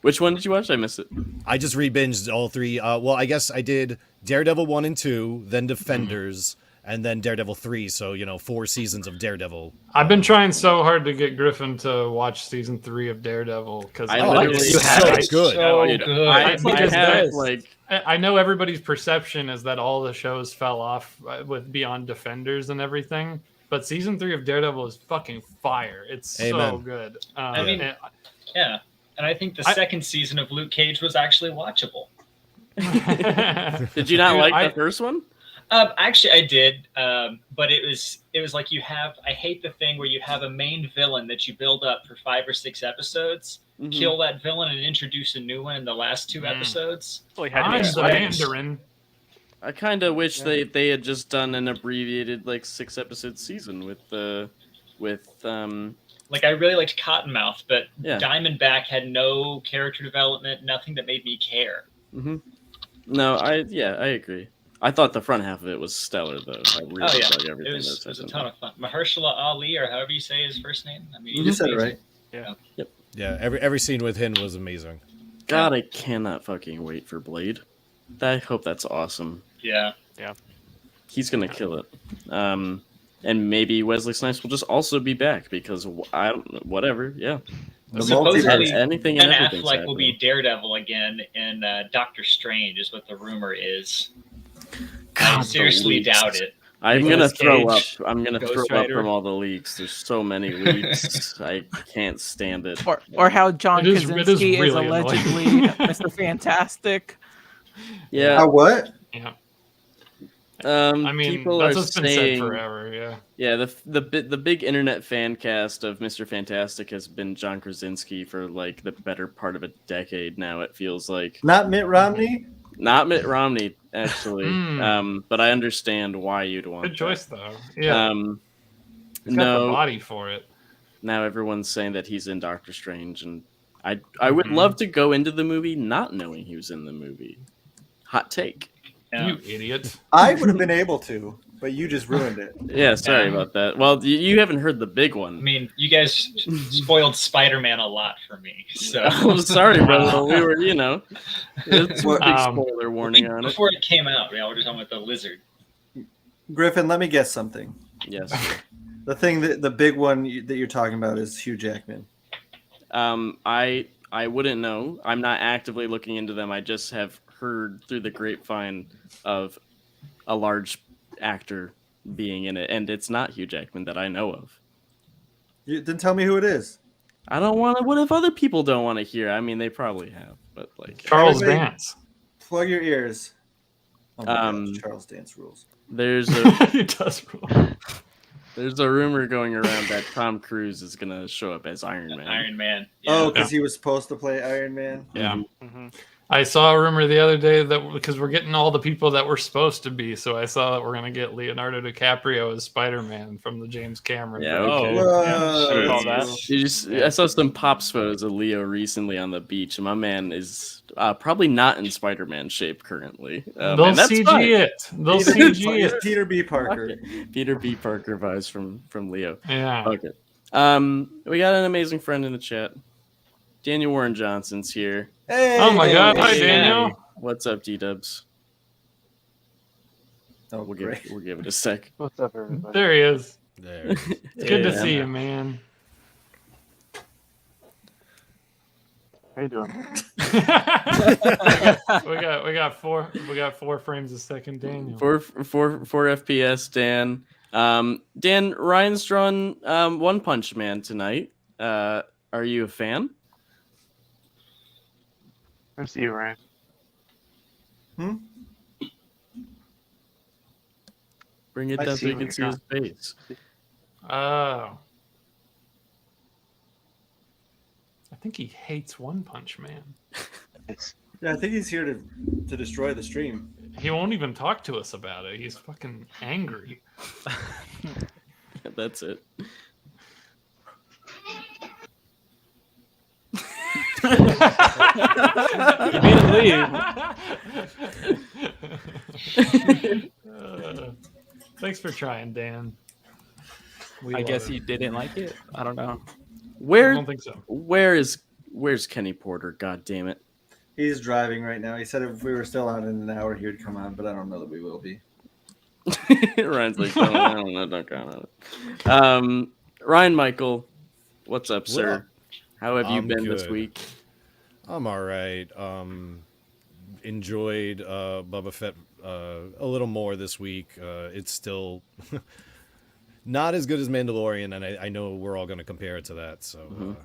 Which one did you watch? I missed it. I just re-binged all three. Well, I guess I did Daredevil 1 and 2, then Defenders, and then Daredevil 3. So, 4 seasons of Daredevil. I've been trying so hard to get Griffin to watch season 3 of Daredevil because I literally- it's you have so it? Good. So Dude, good. I Because have that's- like I know everybody's perception is that all the shows fell off with Beyond Defenders and everything, but season 3 of Daredevil is fucking fire. It's so Amen. good. I mean, and- Yeah. And I think the second season of Luke Cage was actually watchable. Did you not Dude, like I- the first one? Actually, I did, but it was like I hate the thing where you have a main villain that you build up for 5 or 6 episodes, Mhm. kill that villain, and introduce a new one in the last 2 episodes. Well, he had I'm to the Mandarin. I kind of wish they had just done an abbreviated like 6-episode season with Like I really liked Cottonmouth, but Yeah. Diamondback had no character development, nothing that made me care. No, I agree. I thought the front half of it was stellar though. I really Oh yeah, dug it everything was that's a in ton of fun. Mahershala Ali, or however you say his first name. I mean, You he's said it amazing. right. Yeah, every scene with him was amazing. God, I cannot fucking wait for Blade. I hope that's awesome. Yeah. He's gonna kill it. And maybe Wesley Snipes will just also be back because I don't whatever. Yeah, The Supposedly, multiverse. anything Ben and everything's Affleck will be happening. Daredevil again, and Doctor Strange is what the rumor is. God, I the seriously leaks. doubt it. I'm Nicolas gonna throw up. Cage, I'm gonna Ghost throw up Rider. from all the leaks. There's so many leaks. I can't stand it. Or how John It is Krasinski is really allegedly annoying. Mr. Fantastic. Yeah. How what? Yeah. I I mean, people that's are what's been saying, said forever. Yeah. Yeah, the big internet fan cast of Mr. Fantastic has been John Krasinski for like the better part of a decade now. It feels like Not Mitt Romney? not Mitt Romney actually, Hmm. but I understand why you'd want. Good that. choice though. Yeah. He's got the No, body for it. now everyone's saying that he's in Doctor Strange, and I would love to go into the movie not knowing he was in the movie. Hot take. Yeah. You idiot. I would have been able to, but you just ruined it. Yeah, sorry Yeah. about that. Well, you haven't heard the big I one. mean, you guys spoiled Spider-Man a lot for me. So I'm sorry, brother. We were, it's a What- big spoiler warning on it. before it came out, we were just talking about the lizard. Griffin, let me guess something. Yes. The thing that the big one that you're talking about is Hugh Jackman. I wouldn't know. I'm not actively looking into them. I just have heard through the grapevine of a large actor being in it, and it's not Hugh Jackman that I know of. Then tell me who it is. I don't want to. What if other people don't want to hear? I mean, they probably have, but like, Charles Everybody- Dance. Plug your ears. Oh my Um, gosh, Charles Dance rules. there's a He does rule. there's a rumor going around that Tom Cruise is gonna show up as Iron Man. Iron Man. Oh, because he was supposed to play Iron Man. Yeah. Mm-hmm. I saw a rumor the other day that because we're getting all the people that we're supposed to be, so I saw that we're gonna get Leonardo DiCaprio as Spider-Man from the James Cameron. Yeah, version. okay. Whoa, Should call that's that. cool. You just, I saw some pops photos of Leo recently on the beach, and my man is probably not in Spider-Man shape currently. They'll and that's CG fine. it. They'll Peter, CG He's it. Peter B. Parker. Okay. Peter B. Parker vibes from Leo. Yeah. Okay. We got an amazing friend in the chat. Daniel Warren Johnson's here. Hey! Oh my God! Hi, Hey. Daniel. What's up, D-Dubs? Oh, We'll great. give it a sec. What's up, everybody? There he is. There. It's good to Yeah. see you, man. How you doing? we got 4 frames a second, Daniel. 4 FPS, Dan. Dan, Ryan's drawn One Punch Man tonight. Are you a fan? I see you, Ryan. Bring it I down so see you what can you're see his face. Oh. I think he hates One Punch Man. Yeah, I think he's here to destroy the stream. He won't even talk to us about it. He's fucking angry. That's it. You made him leave. Thanks for trying, Dan. I guess you didn't like it. I don't know. I don't think so. Where's Kenny Porter? God damn it. He's driving right now. He said if we were still on in an hour, he would come on, but I don't know that we will be. Ryan's like, I don't know, don't count on it. Ryan Michael, what's up, sir? Well, How have you I'm been this good. week? I'm all right. Enjoyed Boba Fett a little more this week. It's still not as good as Mandalorian, and I know we're all going to compare it to that. So,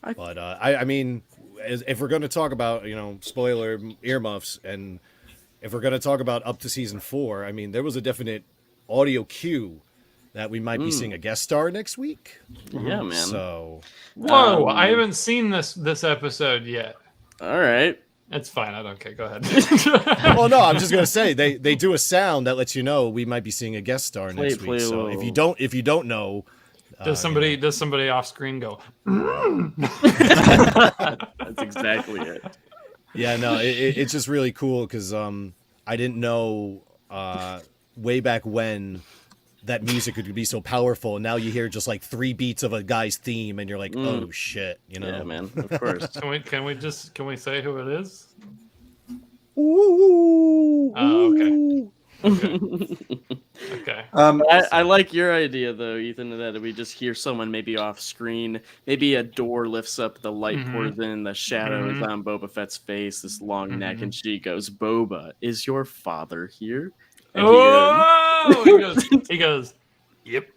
but I mean, if we're going to talk about spoiler earmuffs, and if we're going to talk about up to season 4, I mean, there was a definite audio cue that we might be seeing a guest star next week. Yeah, man. So, Whoa, I haven't seen this episode yet. All right. It's fine. I don't care. Go ahead. well, no, I'm just gonna say they do a sound that lets you know we might be seeing a guest star next week. So if you don't know, does somebody off screen go? That's exactly it. Yeah, no, it's just really cool because I didn't know way back when that music could be so powerful, and now you hear just like 3 beats of a guy's theme, and you're like, oh shit, Yeah, man. Of course. Can we say who it is? Ooh, Oh, okay. Okay. I like your idea though, Ethan, that we just hear someone maybe off screen, maybe a door lifts up, the light pours in, the shadow is on Boba Fett's face, this long neck, and she goes, "Boba, is your father here?" And he goes, yep.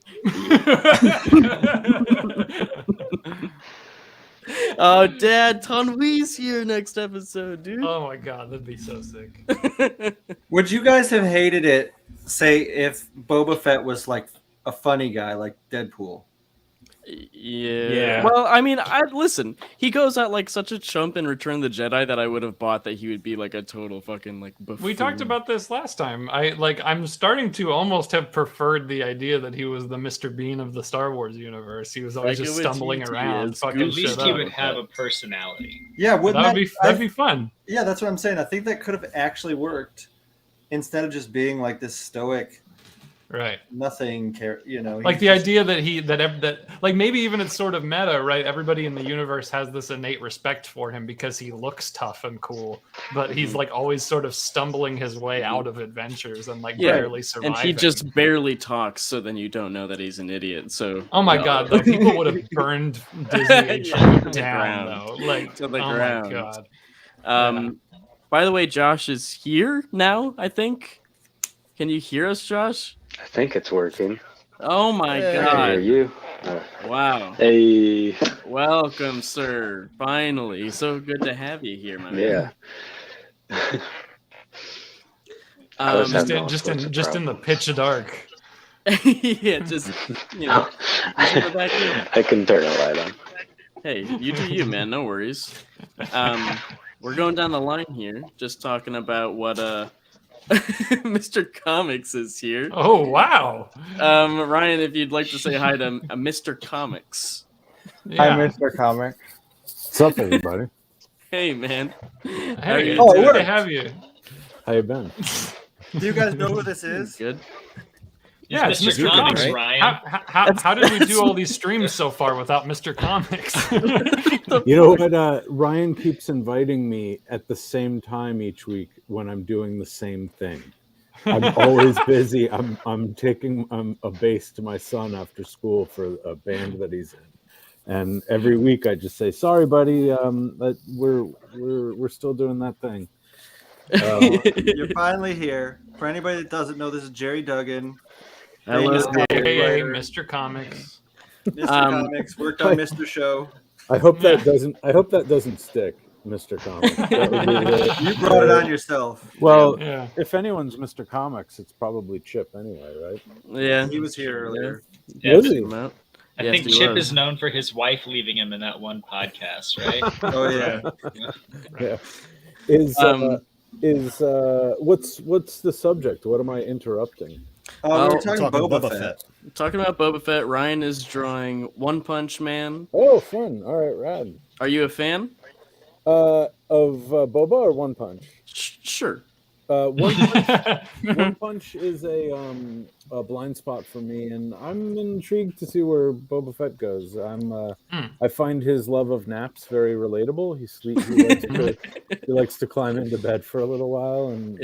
Oh, Dad, Tonwee's here next episode, dude. Oh my god, that'd be so sick. Would you guys have hated it, say, if Boba Fett was like a funny guy, like Deadpool? Yeah. Well, I mean, listen. He goes out like such a chump in Return of the Jedi that I would have bought that he would be like a total fucking like buffoon. We talked about this last time. I'm starting to almost have preferred the idea that he was the Mr. Bean of the Star Wars universe. He was always just stumbling around, fucking At least shit he up. would have a personality. Yeah, that'd be fun. Yeah, that's what I'm saying. I think that could have actually worked instead of just being like this stoic, right? Nothing care, Like the idea that like maybe even it's sort of meta, right? Everybody in the universe has this innate respect for him because he looks tough and cool, but he's like always sort of stumbling his way out of adventures and like barely surviving. And he just barely talks, so then you don't know that he's an idiot. So oh my god, though, people would have burned Disney down though, like to the ground. My god. By the way, Josh is here now. I think. Can you hear us, Josh? I think it's working. Oh my god. I hear you. Wow. Hey. Welcome, sir. Finally. So good to have you here, my man. Yeah. Just in the pitch dark. Yeah, just I can turn a light on. Hey, you do you, man. No worries. We're going down the line here, just talking about what Mr. Comics is here. Oh wow. Ryan, if you'd like to say hi to Mr. Comics. Yeah. Hi, Mr. Comics. What's up, everybody? Hey, man. Hey, good to have you. How you been? Do you guys know who this is? Good. Yeah, it's Mr. Comics, right? Ryan. How did we do all these streams so far without Mr. Comics? You know what? Ryan keeps inviting me at the same time each week when I'm doing the same thing. I'm always busy. I'm taking a bass to my son after school for a band that he's in. And every week I just say, "Sorry, buddy, but we're still doing that thing." You're finally here. For anybody that doesn't know, this is Jerry Duggan, Hello, famous comic AKA writer, Mr. Comics. Mr. Comics, worked on Mr. Show. I hope that doesn't stick, Mr. Comics. That would be You brought it on yourself. Well, Yeah. if anyone's Mr. Comics, it's probably Chip anyway, right? Yeah, He was here earlier. Yeah. Was he? I Yes, think he Chip was. is known for his wife leaving him in that one podcast, right? Oh yeah. Yeah. What's the subject? What am I interrupting? We're talking Boba Fett. Talking about Boba Fett, Ryan is drawing One Punch Man. Oh, fun! All right, rad. Are you a fan? Of Boba or One Punch? Sure. One Punch is a blind spot for me, and I'm intrigued to see where Boba Fett goes. I find his love of naps very relatable. He likes to climb into bed for a little while, and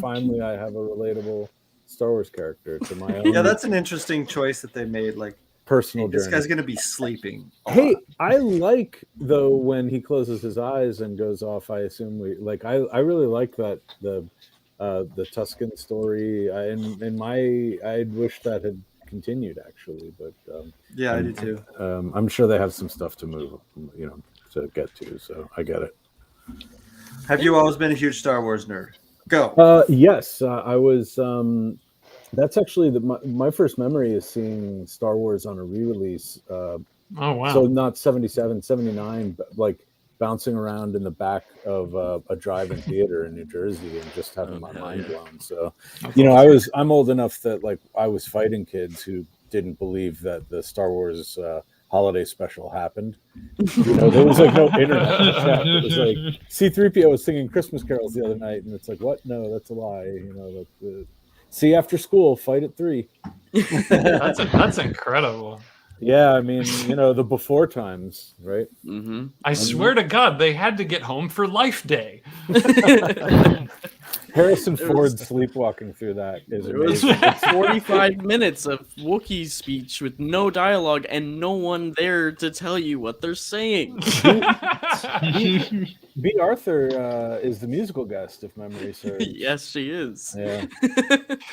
finally, I have a relatable Star Wars character to my own. Yeah, that's an interesting choice that they made. Like personal this journey. guy's gonna be sleeping. Hey, I like though when he closes his eyes and goes off. I assume I really like that the Tusken story. I'd wish that had continued actually, but yeah, I do too. I'm sure they have some stuff to move, to get to. So I get it. Have you always been a huge Star Wars nerd? Go. Yes, I was. That's actually my first memory is seeing Star Wars on a re-release. Oh, wow. So not 77, 79, but like bouncing around in the back of a drive-in theater in New Jersey and just having my mind blown. So, I'm old enough that like I was fighting kids who didn't believe that the Star Wars holiday special happened. There was like no internet to chat. It was like C-3PO was singing Christmas carols the other night, and it's like, what? No, that's a lie. See you after school, fight at 3. That's incredible. Yeah, I mean, the before times, right? Mm-hmm. I swear to God, they had to get home for Life Day. Harrison Ford sleepwalking through that is amazing. It was 45 minutes of Wookiee speech with no dialogue and no one there to tell you what they're saying. B. Arthur is the musical guest, if memory serves. Yes, she is. Yeah.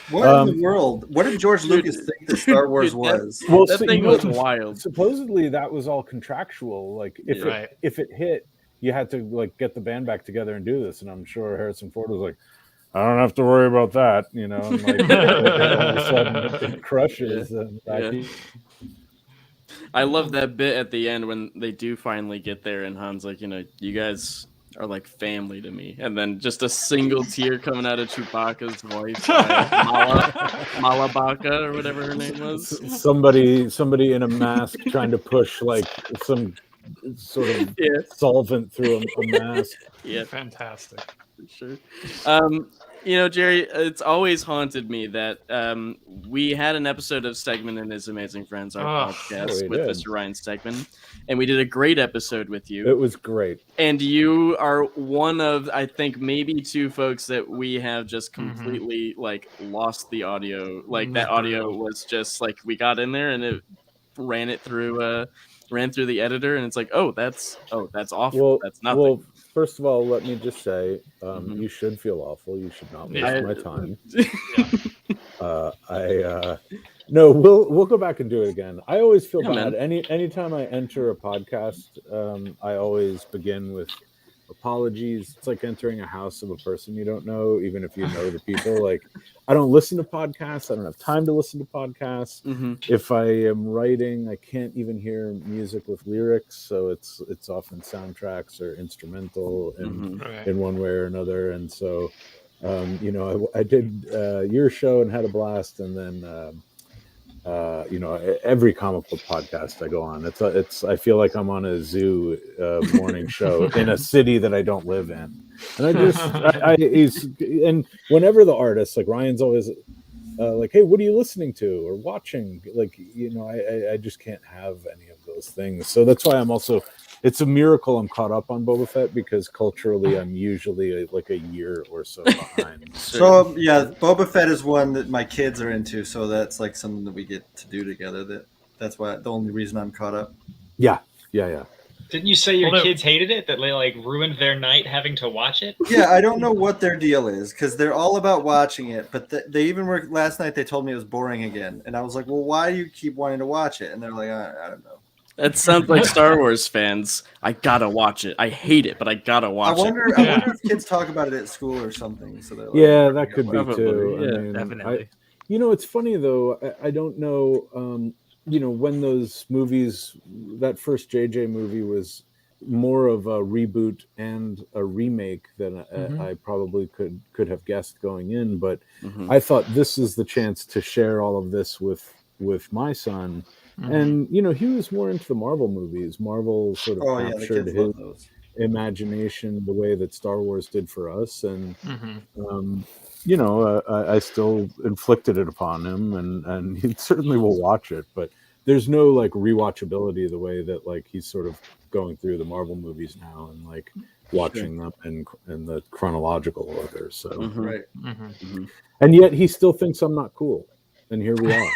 What in the world? What did George Lucas think that Star Wars was? Well, that thing was wild. Supposedly, that was all contractual. Like, if it hit, you had to like get the band back together and do this. And I'm sure Harrison Ford was like, I don't have to worry about that, and like all of a sudden it crushes. Yeah. I love that bit at the end when they do finally get there, and Han's like, you guys are like family to me, and then just a single tear coming out of Chewbacca's voice, Malabaka or whatever her name was. Somebody in a mask trying to push like some sort of solvent through a mask. Yeah, fantastic. For sure. Jerry, it's always haunted me that we had an episode of Stegman and His Amazing Friends, our podcast with Mr. Ryan Stegman, and we did a great episode with you. It was great. And you are one of, I think, maybe 2 folks that we have just completely like lost the audio. Like that audio was just like we got in there and it ran through the editor, and it's like, that's awful. That's nothing. Well, first of all, let me just say, you should feel awful. You should not waste my time. No, we'll go back and do it again. I always feel bad. Anytime I enter a podcast, I always begin with apologies. It's like entering a house of a person you don't know, even if you know the people. Like, I don't listen to podcasts. I don't have time to listen to podcasts. If I am writing, I can't even hear music with lyrics, so it's often soundtracks or instrumental in one way or another. And so, I did your show and had a blast, and then every comic book podcast I go on, I feel like I'm on a zoo morning show in a city that I don't live in, and and whenever the artist like Ryan's always like, hey, what are you listening to or watching? Like, I just can't have any of those things. So that's why it's a miracle I'm caught up on Boba Fett, because culturally I'm usually like a year or so behind. So yeah, Boba Fett is one that my kids are into, so that's like something that we get to do together. That's why the only reason I'm caught up. Yeah. Didn't you say your Well, kids hated it? That they like ruined their night having to watch it? Yeah, I don't know what their deal is because they're all about watching it. But they even were last night. They told me it was boring again, and I was like, "Well, why do you keep wanting to watch it?" And they're like, "I don't know." That sounds like Star Wars fans. I gotta watch it. I hate it, but I gotta watch I wonder if kids talk about it at school or something. So they're like, Yeah, that could be Probably, too. yeah, I mean, definitely. It's funny though. I don't know. When those movies, that first JJ movie was more of a reboot and a remake than I probably could have guessed going in. But I thought this is the chance to share all of this with my son. And he was more into the Marvel movies. Marvel sort of captured his imagination the way that Star Wars did for us, and I still inflicted it upon him, and he certainly will watch it. But there's no like rewatchability the way that like he's sort of going through the Marvel movies now and like watching them in the chronological order. So right. And yet he still thinks I'm not cool. And here we are.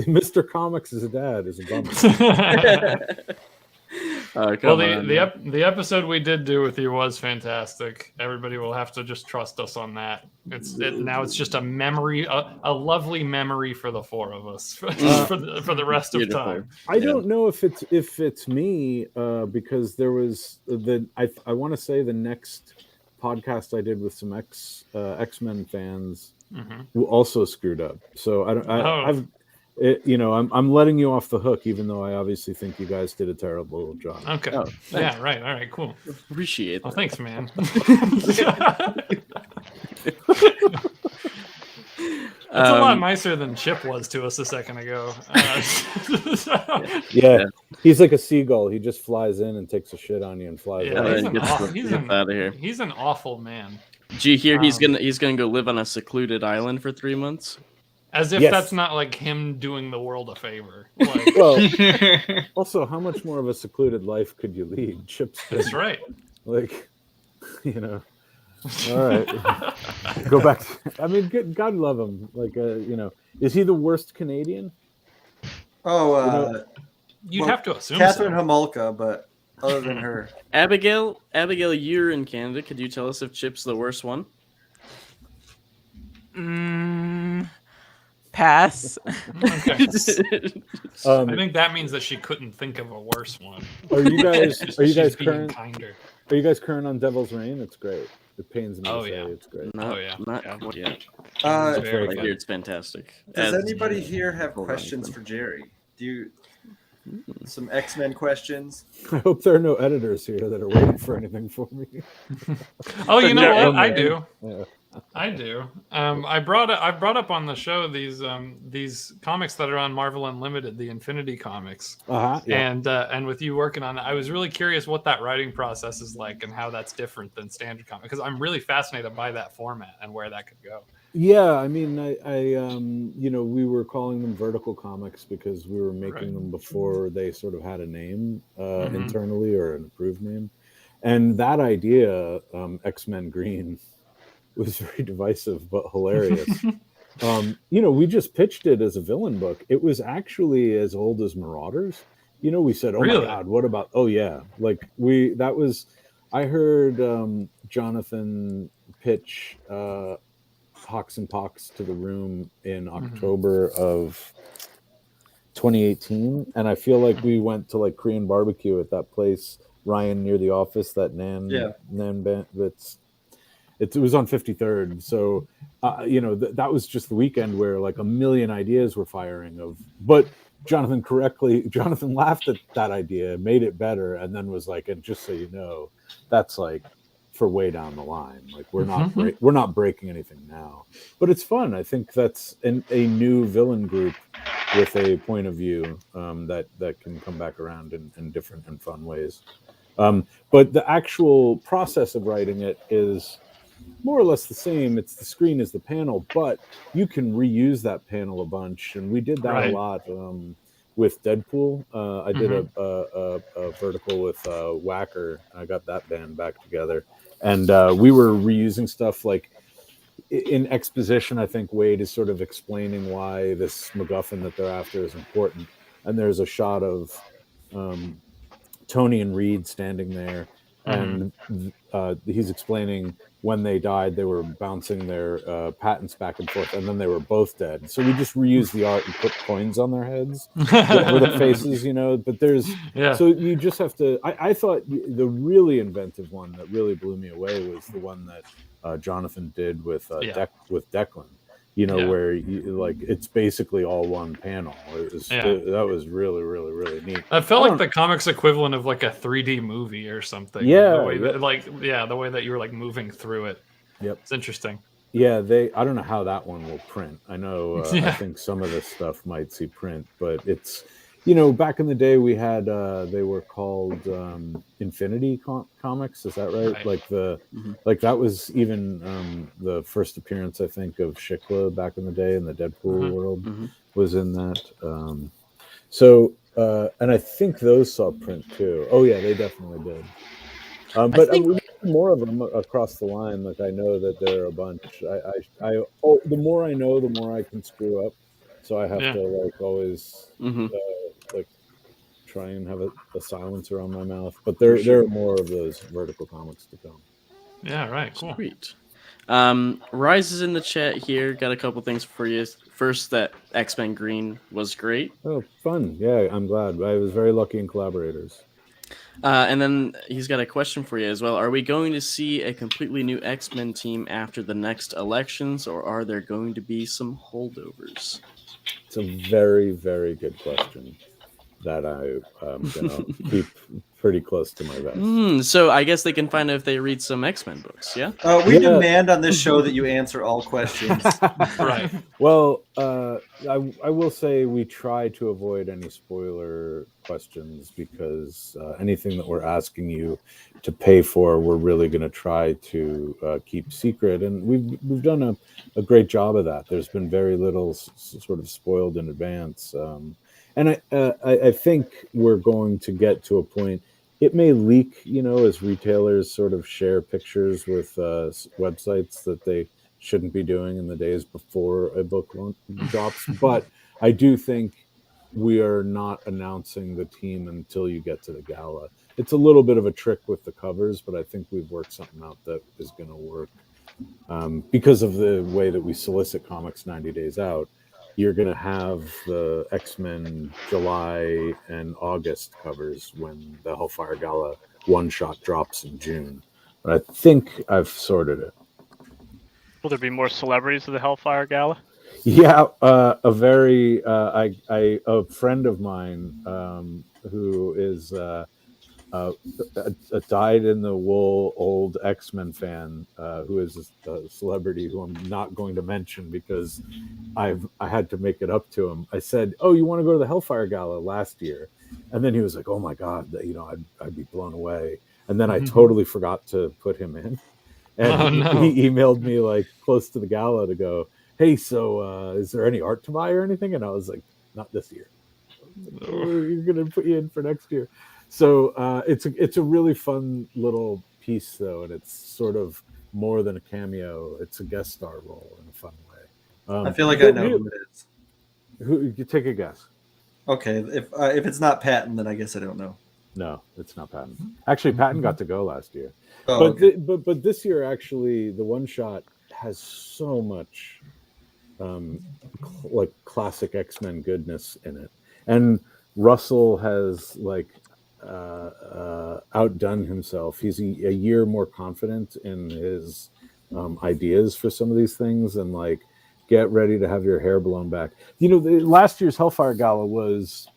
Mr. Comics' dad is a bummer. The episode we did do with you was fantastic. Everybody will have to just trust us on that. Now it's just a memory, a lovely memory for the four of us for the rest of time. I don't know if it's me because there was I want to say the next podcast I did with some X-Men fans who also screwed up. So I'm letting you off the hook, even though I obviously think you guys did a terrible job. Okay. Yeah. Right. All right. Cool. Appreciate that. Oh, thanks, man. That's a lot nicer than Chip was to us a second ago. Yeah, he's like a seagull. He just flies in and takes a shit on you and flies away. Out of here. He's an awful man. Do you hear he's gonna go live on a secluded island for 3 months? As if that's not like him doing the world a favor. Like, well, also, how much more of a secluded life could you lead? Chip's that's right. Like, all right, go back. I mean, God love him. Like, is he the worst Canadian? Oh, you'd have to assume Catherine so. Homolka, but other than her, Abigail, you're in Canada. Could you tell us if Chip's the worst one? Pass. Okay. I think that means that she couldn't think of a worse one. Are you guys being current? Kinder. Are you guys current on Devil's Reign? It's great. It pains me to say it's great. Not yet. It's fantastic. Does anybody here have questions for Jerry? Do you some X-Men questions? I hope there are no editors here that are waiting for anything from me. Oh, you know what? I do. Yeah. I do. I brought up on the show these comics that are on Marvel Unlimited, the Infinity comics. And with you working on that, I was really curious what that writing process is like and how that's different than standard comic, because I'm really fascinated by that format and where that could go. Yeah, I mean, we were calling them vertical comics because we were making them before they sort of had a name internally or an approved name, and that idea, X-Men Green, was very divisive but hilarious. We just pitched it as a villain book. It was actually as old as Marauders. We said, "Oh my God, what about?" Oh yeah, I heard Jonathan pitch Hawks and Pox to the room in October of 2018, and I feel like we went to like Korean barbecue at that place, Ryan, near the office, that Nan band that's. It was on 53rd, so that was just the weekend where like a million ideas were firing. But Jonathan laughed at that idea, made it better, and then was like, "And just so you know, that's like for way down the line. Like we're not breaking anything now, but it's fun. I think that's a new villain group with a point of view that can come back around in different and fun ways. But the actual process of writing it is more or less the same. It's the screen is the panel, but you can reuse that panel a bunch, and we did that a lot with Deadpool. I did a vertical with Whacker. I got that band back together, and we were reusing stuff like in exposition. I think Wade is sort of explaining why this MacGuffin that they're after is important. and there's a shot of Tony and Reed standing there, and he's explaining when they died, they were bouncing their patents back and forth, and then they were both dead. So we just reused the art and put coins on their heads for the faces, But there's so you just have to. I thought the really inventive one that really blew me away was the one that Jonathan did with Declan. Where it's basically all one panel. That was really, really, really neat. I felt like the comics equivalent of like a 3D movie or something. Yeah, the way that, the way that you were like moving through it. Yep, it's interesting. Yeah, I don't know how that one will print. I know. I think some of this stuff might see print, but it's. Back in the day, we had they were called Infinity Comics. Is that right? Like like that was even the first appearance, I think, of Shikla back in the day in the Deadpool world was in that. And I think those saw print too. Oh yeah, they definitely did. But we need more of them across the line. Like I know that there are a bunch. The more I know, the more I can screw up. So I have to always try and have a silencer on my mouth. But there are more of those vertical comics to come. Yeah, right. Cool. Sweet. Rise is in the chat here. Got a couple things for you. First, that X-Men Green was great. Oh, fun. Yeah, I'm glad. I was very lucky in collaborators. And then he's got a question for you as well. Are we going to see a completely new X-Men team after the next elections, or are there going to be some holdovers? It's a very, very good question that I'm going to keep pretty close to my vest. So I guess they can find out if they read some X-Men books, yeah? We demand on this show that you answer all questions. Right. Well, I will say we try to avoid any spoiler questions because anything that we're asking you to pay for, we're really going to try to keep secret. And we've done a great job of that. There's been very little sort of spoiled in advance. And I think we're going to get to a point. It may leak, as retailers sort of share pictures with websites that they shouldn't be doing in the days before a book drops. But I do think we are not announcing the team until you get to the gala. It's a little bit of a trick with the covers, but I think we've worked something out that is going to work. Because of the way that we solicit comics 90 days out, you're going to have the X-Men July and August covers when the Hellfire Gala one-shot drops in June. But I think I've sorted it. Will there be more celebrities at the Hellfire Gala? Yeah, a friend of mine who is a dyed-in-the-wool old X-Men fan who is a celebrity who I'm not going to mention because I had to make it up to him. I said, "Oh, you want to go to the Hellfire Gala last year?" And then he was like, "Oh my God, I'd be blown away." And then I totally forgot to put him in. And he emailed me like close to the gala to go, "Hey, so is there any art to buy or anything?" And I was like, "Not this year. We're going to put you in for next year." So it's a really fun little piece, though, and it's sort of more than a cameo. It's a guest star role in a fun way. I feel like I know who it is. Who? You take a guess. Okay, if it's not Patton, then I guess I don't know. No, it's not Patton. Actually, Patton got to go last year. Oh, but okay. but this year, actually, the one shot has so much like classic X-Men goodness in it, and Russell has like outdone himself. He's a year more confident in his ideas for some of these things, and like get ready to have your hair blown back. Last year's Hellfire Gala was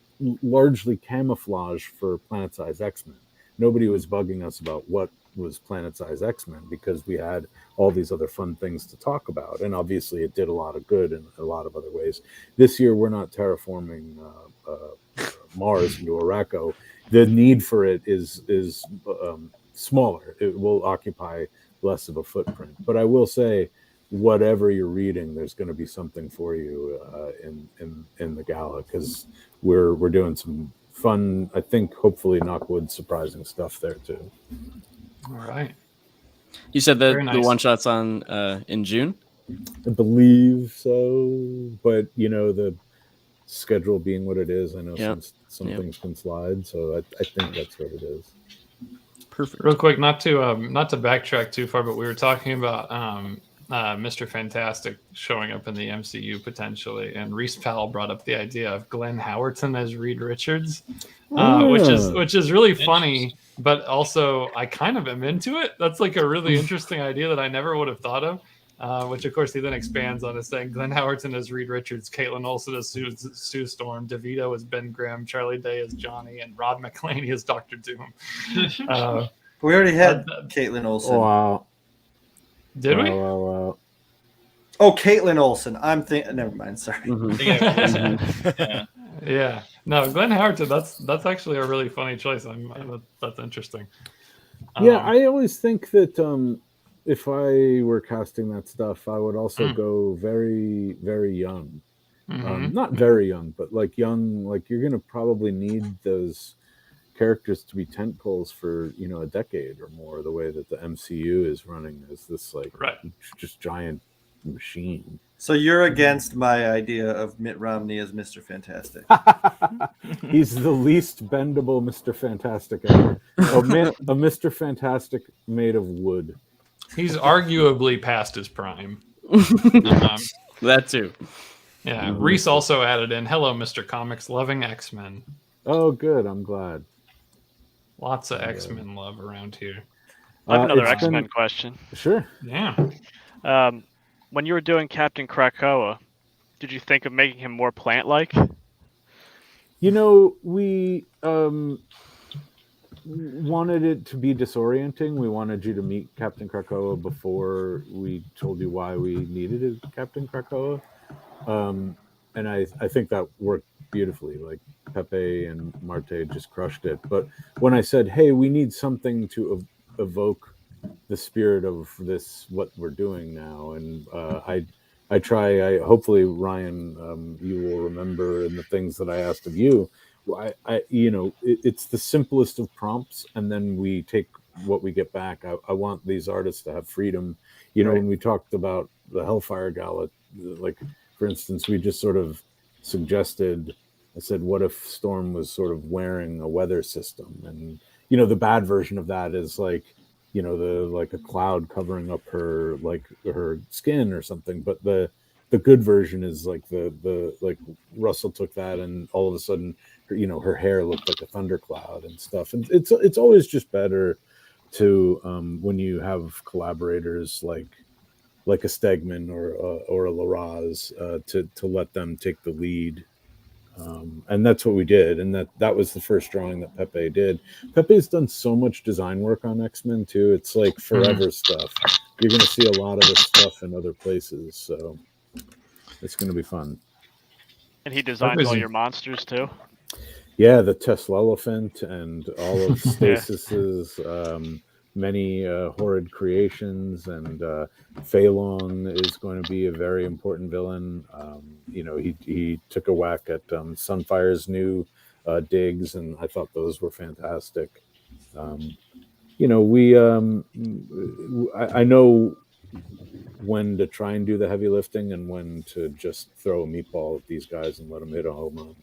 largely camouflage for Planet Size X-Men. Nobody was bugging us about what was Planet Size X-Men because we had all these other fun things to talk about, and obviously it did a lot of good in a lot of other ways. This year we're not terraforming Mars into Araco. The need for it is smaller. It will occupy less of a footprint. But I will say, whatever you're reading, there's going to be something for you in the gala because we're doing some fun, I think, hopefully knockwood surprising stuff there too. All right. You said that the one shot's on in June? I believe so, but schedule being what it is, I know some Yep. things can slide, so I think that's what it is. Perfect. Real quick, not to backtrack too far, but we were talking about Mr. Fantastic showing up in the MCU potentially, and Reese Powell brought up the idea of Glenn Howerton as Reed Richards, which is really funny, but also I kind of am into it. That's like a really interesting idea that I never would have thought of. Which of course he then expands on as saying Glenn Howerton as Reed Richards, Caitlin Olsen as Sue Storm, DeVito as Ben Grimm, Charlie Day as Johnny, and Rod McClaney as Dr. Doom. We already had Caitlin Olsen. Wow. Did we? Wow. Oh, Caitlin Olsen. I'm thinking. Never mind. Sorry. Yeah. No, Glenn Howerton. That's actually a really funny choice. That's interesting. Yeah, I always think that if I were casting that stuff, I would also go very, very young. Not very young, but like young. Like you're gonna probably need those characters to be tentpoles for a decade or more. The way that the MCU is running is this like just giant machine. So you're against my idea of Mitt Romney as Mr. Fantastic? He's the least bendable Mr. Fantastic ever. A Mr. Fantastic made of wood. He's arguably past his prime. That too. Yeah. Reese also added in, "Hello, Mr. Comics, loving X-Men." Oh, good. I'm glad. Lots of X-Men love around here. I have another X-Men question. Sure. Yeah. When you were doing Captain Krakoa, did you think of making him more plant-like? We wanted it to be disorienting. We wanted you to meet Captain Krakoa before we told you why we needed a Captain Krakoa. And I think that worked beautifully. Like Pepe and Marte just crushed it. But when I said, hey, we need something to evoke the spirit of this, what we're doing now, and hopefully Ryan, you will remember in the things that I asked of you, it's the simplest of prompts, and then we take what we get back. I want these artists to have freedom. When we talked about the Hellfire Gala, like for instance, we just sort of suggested, I said, what if Storm was sort of wearing a weather system? And the bad version of that is like like a cloud covering up her skin or something, but the good version is like the like Russell took that and all of a sudden her hair looked like a thundercloud and stuff. And it's always just better to when you have collaborators like a Stegman or a Larraz to let them take the lead. And that's what we did, and that was the first drawing that Pepe did. Pepe's done so much design work on X-Men too. It's like forever stuff. You're going to see a lot of this stuff in other places, so it's going to be fun. And he designed all your monsters too? Yeah, the Tesla elephant and all of Stasis's many horrid creations, and Phalon is going to be a very important villain. He took a whack at Sunfire's new digs, and I thought those were fantastic. I know when to try and do the heavy lifting and when to just throw a meatball at these guys and let them hit a home run.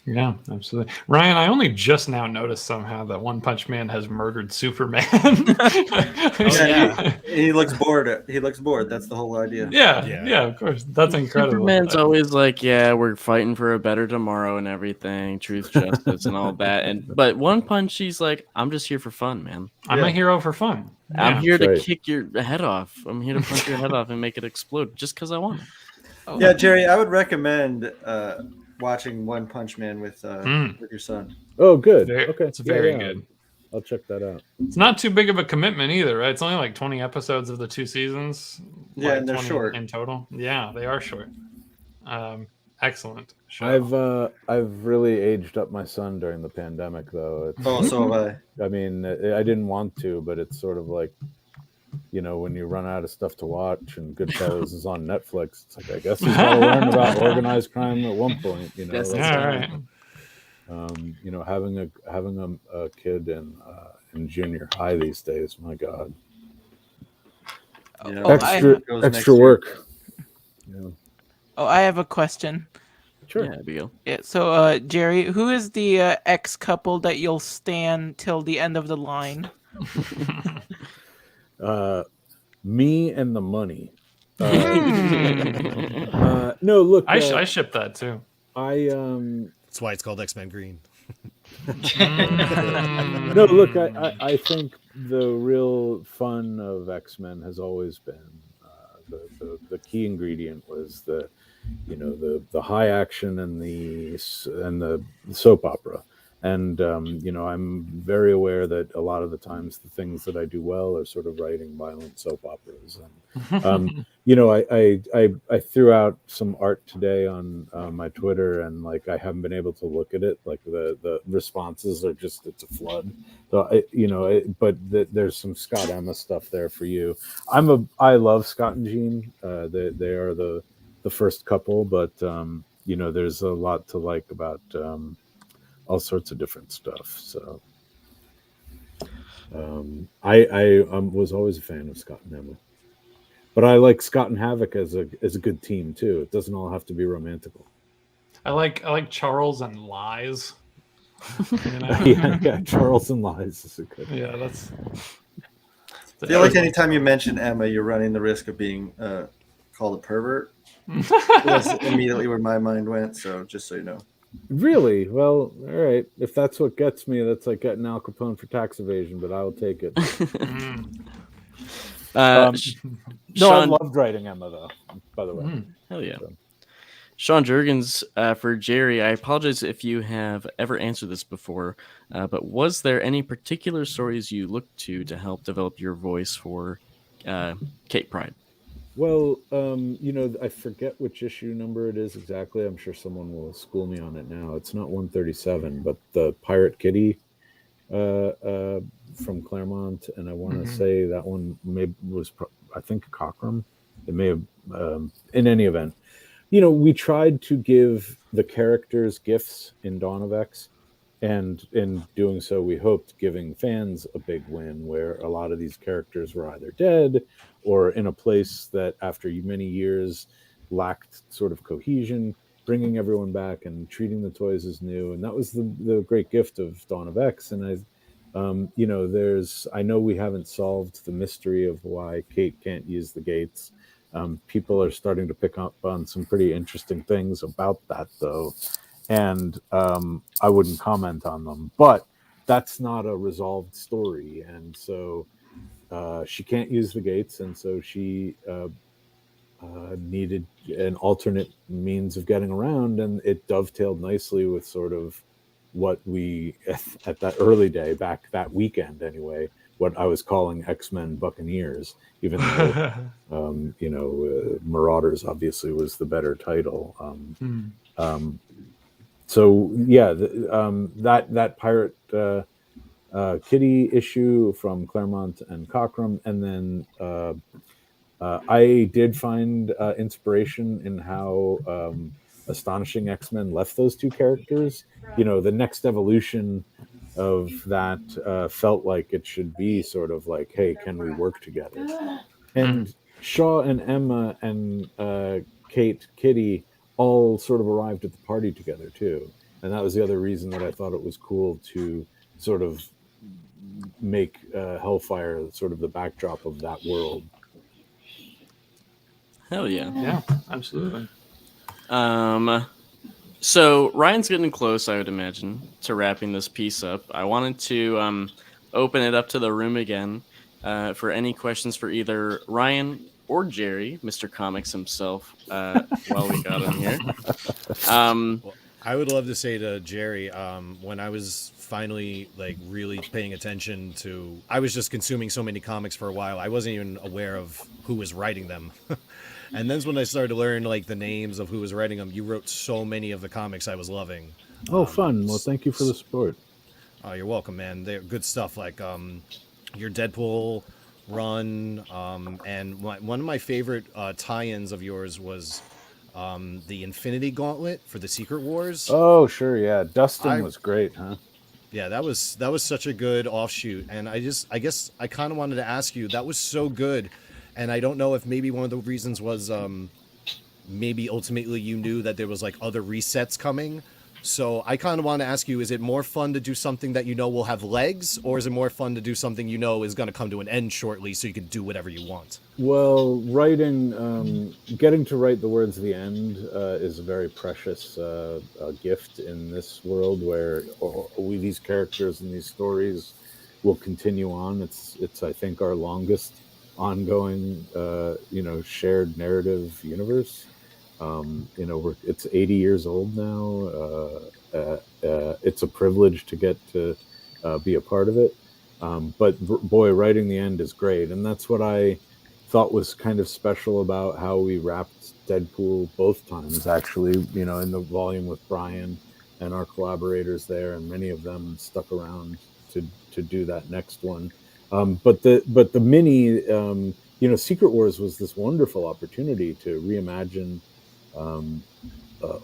Yeah, absolutely. Ryan, I only just now noticed somehow that One Punch Man has murdered Superman. He looks bored. He looks bored. That's the whole idea. Yeah, of course. That's incredible. Superman's always like, yeah, we're fighting for a better tomorrow and everything, truth, justice, and all that. But One Punch, he's like, I'm just here for fun, man. I'm a hero for fun. Yeah. I'm here to kick your head off. I'm here to punch your head off and make it explode just because I want it. Yeah, Jerry, I would recommend watching One Punch Man with your son. Oh, good. Okay, it's very good. I'll check that out. It's not too big of a commitment either, right? It's only like 20 episodes of the 2 seasons. Yeah, and they're short in total. Yeah, they are short. Excellent show. I've really aged up my son during the pandemic, though. So have I. I mean, I didn't want to, but it's sort of like, when you run out of stuff to watch and Goodfellas is on Netflix, it's like, I guess he's got to learn about organized crime at one point. Yes, right. Having a kid in junior high these days, my God, extra work. Yeah. Oh, I have a question. Sure. Yeah, Abigail. Yeah, so Jerry, who is the ex couple that you'll stand till the end of the line? Me and the money. No, look. I ship that too. That's why it's called X-Men Green. No, look. I think the real fun of X-Men has always been the key ingredient was the high action and the soap opera. And I'm very aware that a lot of the times the things that I do well are sort of writing violent soap operas. And I threw out some art today on my Twitter, and like I haven't been able to look at it. Like the responses are just, it's a flood. So there's some Scott Emma stuff there for you. I love Scott and Jean. They are the first couple, but there's a lot to like about all sorts of different stuff. So I was always a fan of Scott and Emma, but I like Scott and Havoc as a good team too. It doesn't all have to be romantical. I like Charles and Lies. Yeah, Charles and Lies is a good. Yeah, that's. I feel like anytime you mention Emma, you're running the risk of being called a pervert. That's immediately where my mind went. So just so you know. Really? Well, all right. If that's what gets me, that's like getting Al Capone for tax evasion, but I will take it. No, I loved writing Emma, though, by the way. Hell yeah. So. Sean Jurgens, for Jerry, I apologize if you have ever answered this before, but was there any particular stories you looked to help develop your voice for Kate Pryde? Well, I forget which issue number it is exactly. I'm sure someone will school me on it now. It's not 137, but the Pirate Kitty from Claremont, and I want to say that one was I think Cockrum. It may have. In any event, we tried to give the characters gifts in Dawn of X, and in doing so, we hoped giving fans a big win, where a lot of these characters were either dead or in a place that after many years lacked sort of cohesion, bringing everyone back and treating the toys as new. And that was the great gift of Dawn of X. And I know we haven't solved the mystery of why Kate can't use the gates. People are starting to pick up on some pretty interesting things about that, though. And I wouldn't comment on them, but that's not a resolved story. And so she can't use the gates, and so she needed an alternate means of getting around, and it dovetailed nicely with sort of what we, at that early day, back that weekend anyway, what I was calling X-Men Buccaneers, even though, Marauders obviously was the better title. So yeah, that Pirate Kitty issue from Claremont and Cockrum, and then I did find inspiration in how Astonishing X-Men left those two characters. The next evolution of that felt like it should be sort of like, hey, can we work together? And Shaw and Emma and Kitty all sort of arrived at the party together too. And that was the other reason that I thought it was cool to sort of make Hellfire sort of the backdrop of that world. Hell yeah. Yeah, absolutely. So Ryan's getting close, I would imagine, to wrapping this piece up. I wanted to open it up to the room again for any questions for either Ryan or Jerry, Mr. Comics himself, while we got him here. I would love to say to Jerry, when I was finally really paying attention to, I was just consuming so many comics for a while, I wasn't even aware of who was writing them. And then when I started to learn the names of who was writing them, you wrote so many of the comics I was loving. Oh, fun. Well, thank you for the support. Oh, you're welcome, man. They're good stuff, like your Deadpool run, and one of my favorite tie-ins of yours was the Infinity Gauntlet for the Secret Wars. Oh, sure, yeah. Dustin was great, huh? Yeah, that was such a good offshoot, and I guess I kind of wanted to ask you, that was so good, and I don't know if maybe one of the reasons was maybe ultimately you knew that there was like other resets coming. So I kind of want to ask you, is it more fun to do something that you know will have legs, or is it more fun to do something you know is going to come to an end shortly so you can do whatever you want? Well, writing, getting to write the words of the end is a very precious gift in this world where these characters and these stories will continue on. It's I think our longest ongoing, shared narrative universe. It's 80 years old now. It's a privilege to get to be a part of it. But boy, writing the end is great. And that's what I thought was kind of special about how we wrapped Deadpool both times, actually, in the volume with Brian and our collaborators there, and many of them stuck around to do that next one. But the mini, Secret Wars was this wonderful opportunity to reimagine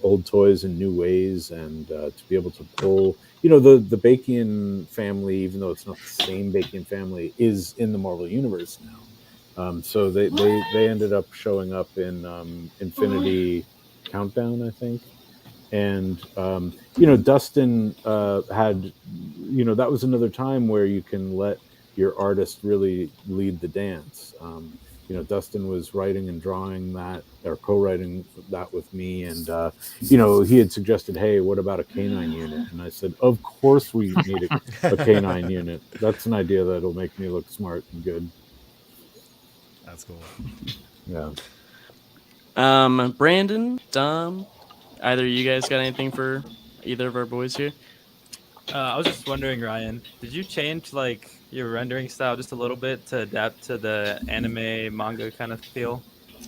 old toys in new ways, and to be able to pull, the Bakian family, even though it's not the same Bakian family, is in the Marvel Universe now. So they ended up showing up in Infinity Countdown, I think. And, Dustin had, that was another time where you can let your artist really lead the dance. Dustin was writing and drawing that, or co-writing that with me, and he had suggested, hey, what about a canine unit? And I said, of course we need a canine unit. That's an idea that'll make me look smart and good. That's cool. Yeah. Brandon, Dom, either of you guys got anything for either of our boys here? I was just wondering, Ryan, did you change your rendering style just a little bit to adapt to the anime manga kind of feel?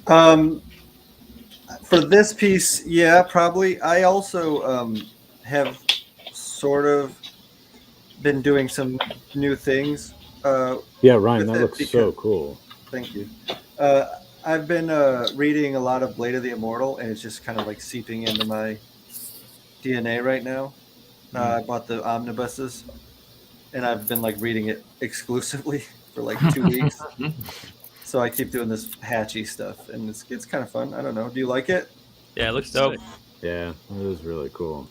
For this piece, yeah, probably. I also have sort of been doing some new things. Yeah, Ryan, that looks so cool. Thank you. I've been reading a lot of Blade of the Immortal, and it's just kind of like seeping into my DNA right now. I bought the omnibuses, and I've been reading it exclusively for 2 weeks. So I keep doing this hatchy stuff, and it's kind of fun. I don't know. Do you like it? Yeah, it looks dope. Yeah, it is really cool.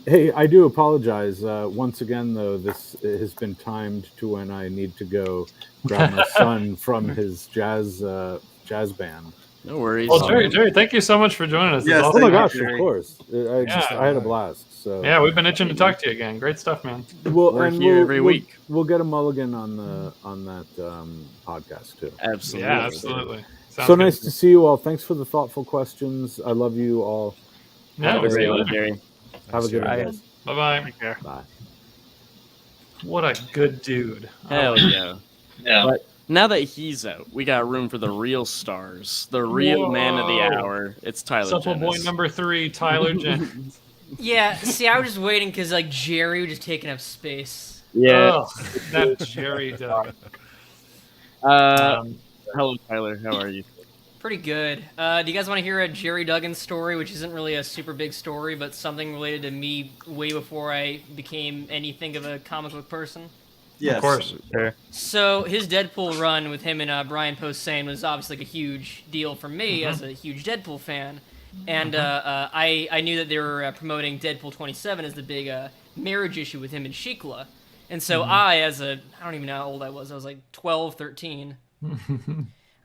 Hey, I do apologize. Once again, though, this has been timed to when I need to go grab my son from his jazz band. No worries. Well, Jerry, thank you so much for joining us. Yes, oh my gosh, of course. I had a blast. So yeah, we've been itching to talk to you again. Great stuff, man. We're here every week. We'll get a mulligan on that podcast too. Absolutely. Yeah, absolutely. Sounds so good. nice to see you all. Thanks for the thoughtful questions. I love you all. Yeah, Have a great one, Jerry. Have a good one, guys. Bye-bye. Take care. Bye. What a good dude. Hell yeah. Yeah. But now that he's out, we got room for the real stars, the real man of the hour. It's Tyler Supple boy Jennis. number 3, Tyler Jennings. Yeah, see, I was just waiting because Jerry was just taking up space. Yeah. Ugh, that Jerry dog. Hello, Tyler. How are you? Pretty good. Do you guys want to hear a Jerry Duggan story, which isn't really a super big story, but something related to me way before I became anything of a comic book person? Yes. Of course. Sure. So his Deadpool run with him and Brian Posehn was obviously a huge deal for me as a huge Deadpool fan. And I knew that they were promoting Deadpool 27 as the big marriage issue with him and Shikla. And so I don't even know how old I was 12, 13.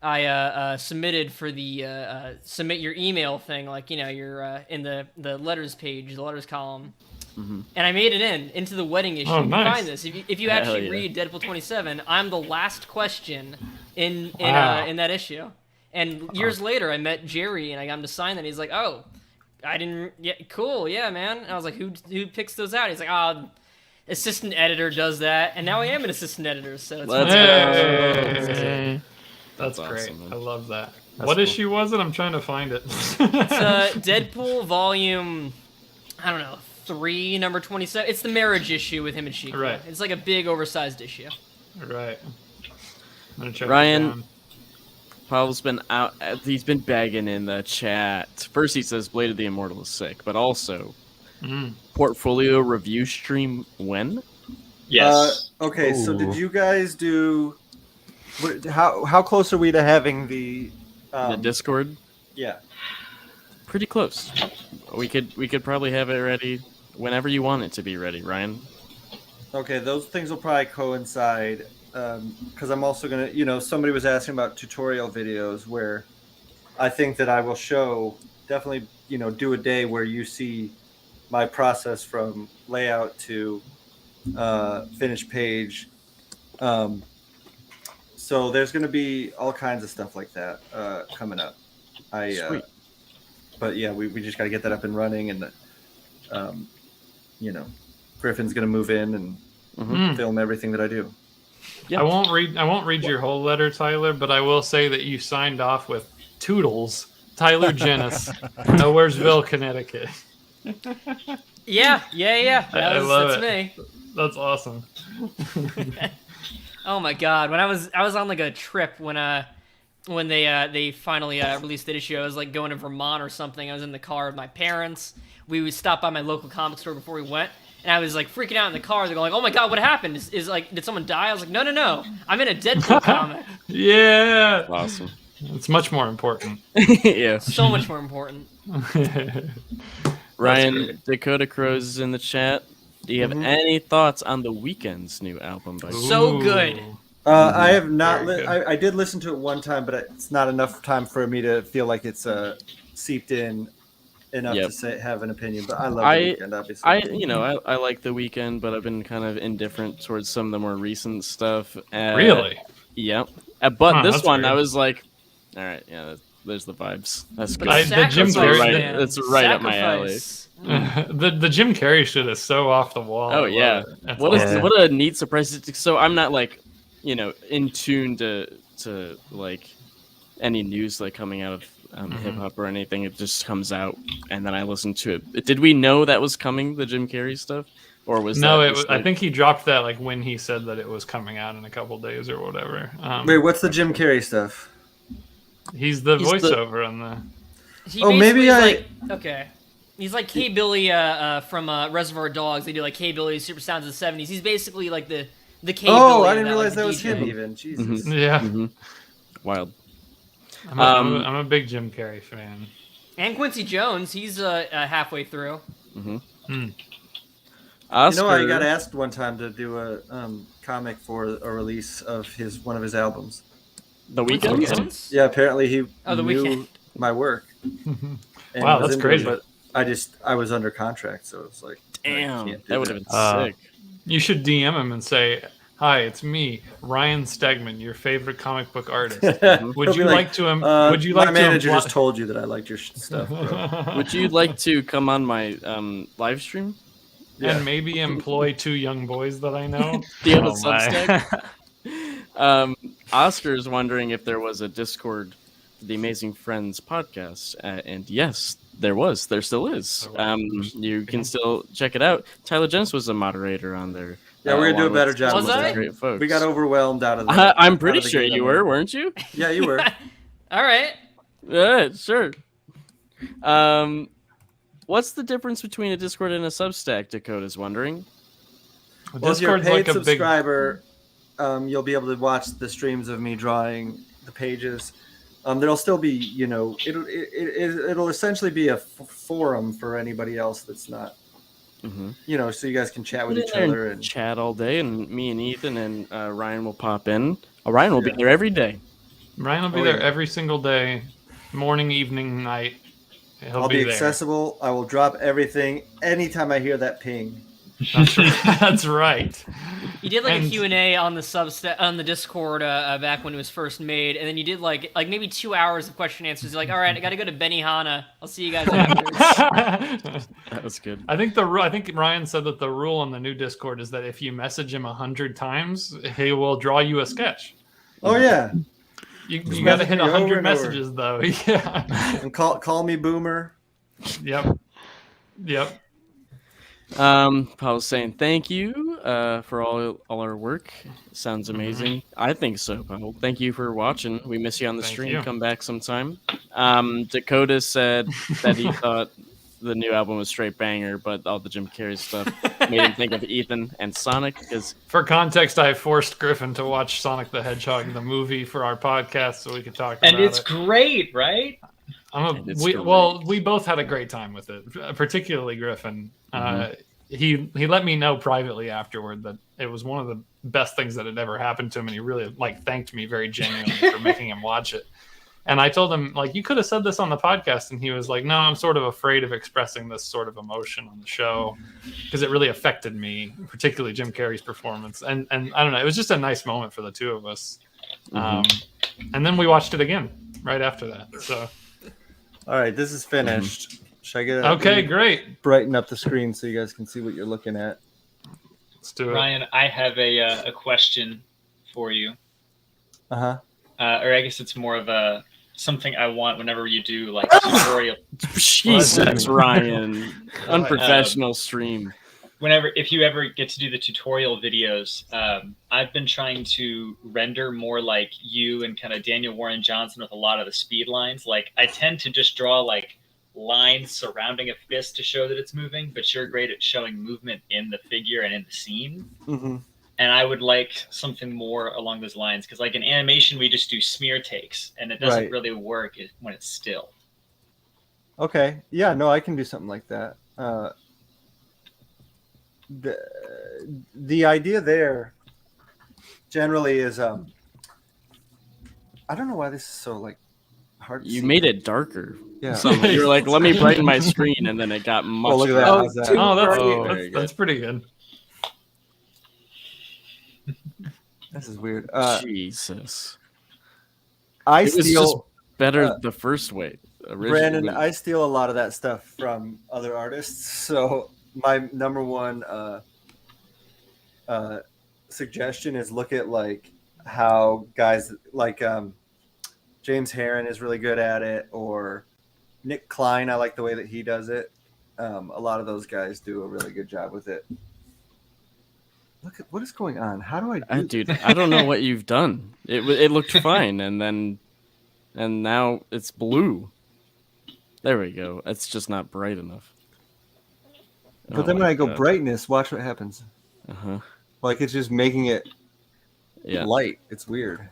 I submitted for the submit your email thing, you're in the letters page, the letters column. And I made it into the wedding issue. Oh, You nice. can find this. If you actually read Deadpool 27, I'm the last question in that issue. And years later, I met Jerry, and I got him to sign that. He's like, "Oh, I didn't. Yeah, cool. Yeah, man." And I was like, "Who picks those out?" He's like, assistant editor does that." And now I am an assistant editor, so it's Hey. That's awesome, great. man. I love that. That's What cool. issue was it? I'm trying to find it. It's Deadpool volume, I don't know, 3, number 27. It's the marriage issue with him and Shikla. Right. It's like a big, oversized issue. Right. I'm gonna check it Ryan, down. Paul's been out. He's been begging in the chat. First, he says Blade of the Immortal is sick, but also portfolio review stream when? Yes. Okay, so did you guys do? How close are we to having the? The Discord. Yeah. Pretty close. We could probably have it ready whenever you want it to be ready, Ryan. Okay, those things will probably coincide because I'm also gonna, somebody was asking about tutorial videos where I think that I will show definitely, do a day where you see my process from layout to finished page. So there's going to be all kinds of stuff like that coming up. Sweet. But yeah, we just got to get that up and running, and Griffin's going to move in and film everything that I do. Yeah. I won't read your whole letter, Tyler, but I will say that you signed off with Toodles, Tyler Jennis, Nowheresville, Connecticut. Yeah. That's me. That's awesome. Oh my god! When I was on like a trip when they finally released the issue, I was like going to Vermont or something. I was in the car with my parents. We would stop by my local comic store before we went, and I was like freaking out in the car. They're going, "Oh my god, what happened? Is like, did someone die?" I was like, "No, I'm in a Deadpool comic." Yeah, awesome. It's much more important. Yeah, so much more important. Ryan, Dakota Crows is in the chat. Do you have any thoughts on The Weeknd's new album? So good. I have not. I did listen to it one time, but it's not enough time for me to feel like it's seeped in enough to have an opinion. But I love The Weeknd, obviously. I like The Weeknd, but I've been kind of indifferent towards some of the more recent stuff. Really? Yep. But this one, weird. I was like, all right, yeah, there's the vibes. That's good. The Jim Carrey. That's right up my alley. The Jim Carrey shit is so off the wall. Oh yeah, what a neat surprise! So I'm not like, in tune to like any news like coming out of hip hop or anything. It just comes out and then I listen to it. Did we know that was coming, the Jim Carrey stuff, or was I think he dropped that like when he said that it was coming out in a couple days or whatever. Wait, what's the Jim Carrey stuff? He's the voiceover on the. Maybe okay. He's like K. Billy from Reservoir Dogs. They do like K. Billy Super Sounds of the 70s. He's basically like the K. Billy. Oh, I didn't realize like, that was DJ. him even. Jesus. Yeah. Wild. I'm a big Jim Carrey fan. And Quincy Jones. He's halfway through. Oscar, I got asked one time to do a comic for a release of one of his albums. The Weeknd? Yeah, apparently he The knew Weeknd. my work. Wow, that's crazy. But I was under contract, so it was like, damn, that would have been sick. You should DM him and say, "Hi, it's me, Ryan Stegman, your favorite comic book artist. Would you like to? Would you like to? My manager just told you that I liked your stuff. Bro. Would you like to come on my live stream? And maybe employ 2 young boys that I know. Do you have a Substack? Oscar is wondering if there was a Discord for the Amazing Friends podcast, and yes, there was. There still is. You can still check it out. Tyler Jennis was a moderator on there. Yeah, we're gonna do a better job. Was I? Great folks. We got overwhelmed out of that. I'm pretty sure you were, weren't you? Yeah, you were. All right. Yeah, sure. What's the difference between a Discord and a Substack? Dakota's wondering. Well, if you're a paid subscriber, you'll be able to watch the streams of me drawing the pages. There'll still be, it'll essentially be a forum for anybody else that's not, so you guys can chat with each other and chat all day. And me and Ethan and Ryan will pop in. Ryan will be there every day. Ryan will be there every single day, morning, evening, night. I'll be accessible. I will drop everything anytime I hear that ping. That's right. You did like a Q&A on the Discord back when it was first made, and then you did like maybe 2 hours of question answers. You're like, all right, I got to go to Benihana. I'll see you guys after. That was good. I think Ryan said that the rule on the new Discord is that if you message him 100 times, he will draw you a sketch. Oh yeah. You got to hit 100 messages though. Yeah. And call me Boomer. Yep. Paul's saying thank you for all our work. Sounds amazing. I think so, Paul. Thank you for watching. We miss you on the stream. Come back sometime. Dakota said that he thought the new album was straight banger, but all the Jim Carrey stuff made him think of Ethan and Sonic. Because for context, I forced Griffin to watch Sonic the Hedgehog, the movie, for our podcast, so we could talk about it. And it's great, right? we both had a great time with it, particularly Griffin. He let me know privately afterward that it was one of the best things that had ever happened to him, and he really thanked me very genuinely for making him watch it. And I told him, you could have said this on the podcast, and he was like, no, I'm sort of afraid of expressing this sort of emotion on the show because it really affected me, particularly Jim Carrey's performance. And I don't know, it was just a nice moment for the two of us. And then we watched it again right after that. So, all right, this is finished. Should I get it? Okay, great. Brighten up the screen so you guys can see what you're looking at. Let's do it. Ryan, I have a question for you. Or I guess it's more of something I want whenever you do like a tutorial. Jesus, Ryan, unprofessional stream. If you ever get to do the tutorial videos, I've been trying to render more like you and kind of Daniel Warren Johnson with a lot of the speed lines. Like I tend to just draw like lines surrounding a fist to show that it's moving, but you're great at showing movement in the figure and in the scene. And I would like something more along those lines because like in animation, we just do smear takes and it doesn't really work when it's still. Okay. Yeah, no, I can do something like that. The idea there generally is I don't know why this is so like hard to see. Made it darker. Yeah. So you were like, let me brighten my screen, and then it got much look at that. How's that? That's pretty good. This is weird. Jesus. I it was steal just better the first way. Brandon, I steal a lot of that stuff from other artists. So my number one suggestion is look at like how guys like James Herron is really good at it, or Nick Klein. I like the way that he does it. A lot of those guys do a really good job with it. Look at what is going on. How do I do dude, I don't know what you've done. It looked fine, and now it's blue. There we go. It's just not bright enough. But then when I go brightness, watch what happens. Like it's just making it light. It's weird.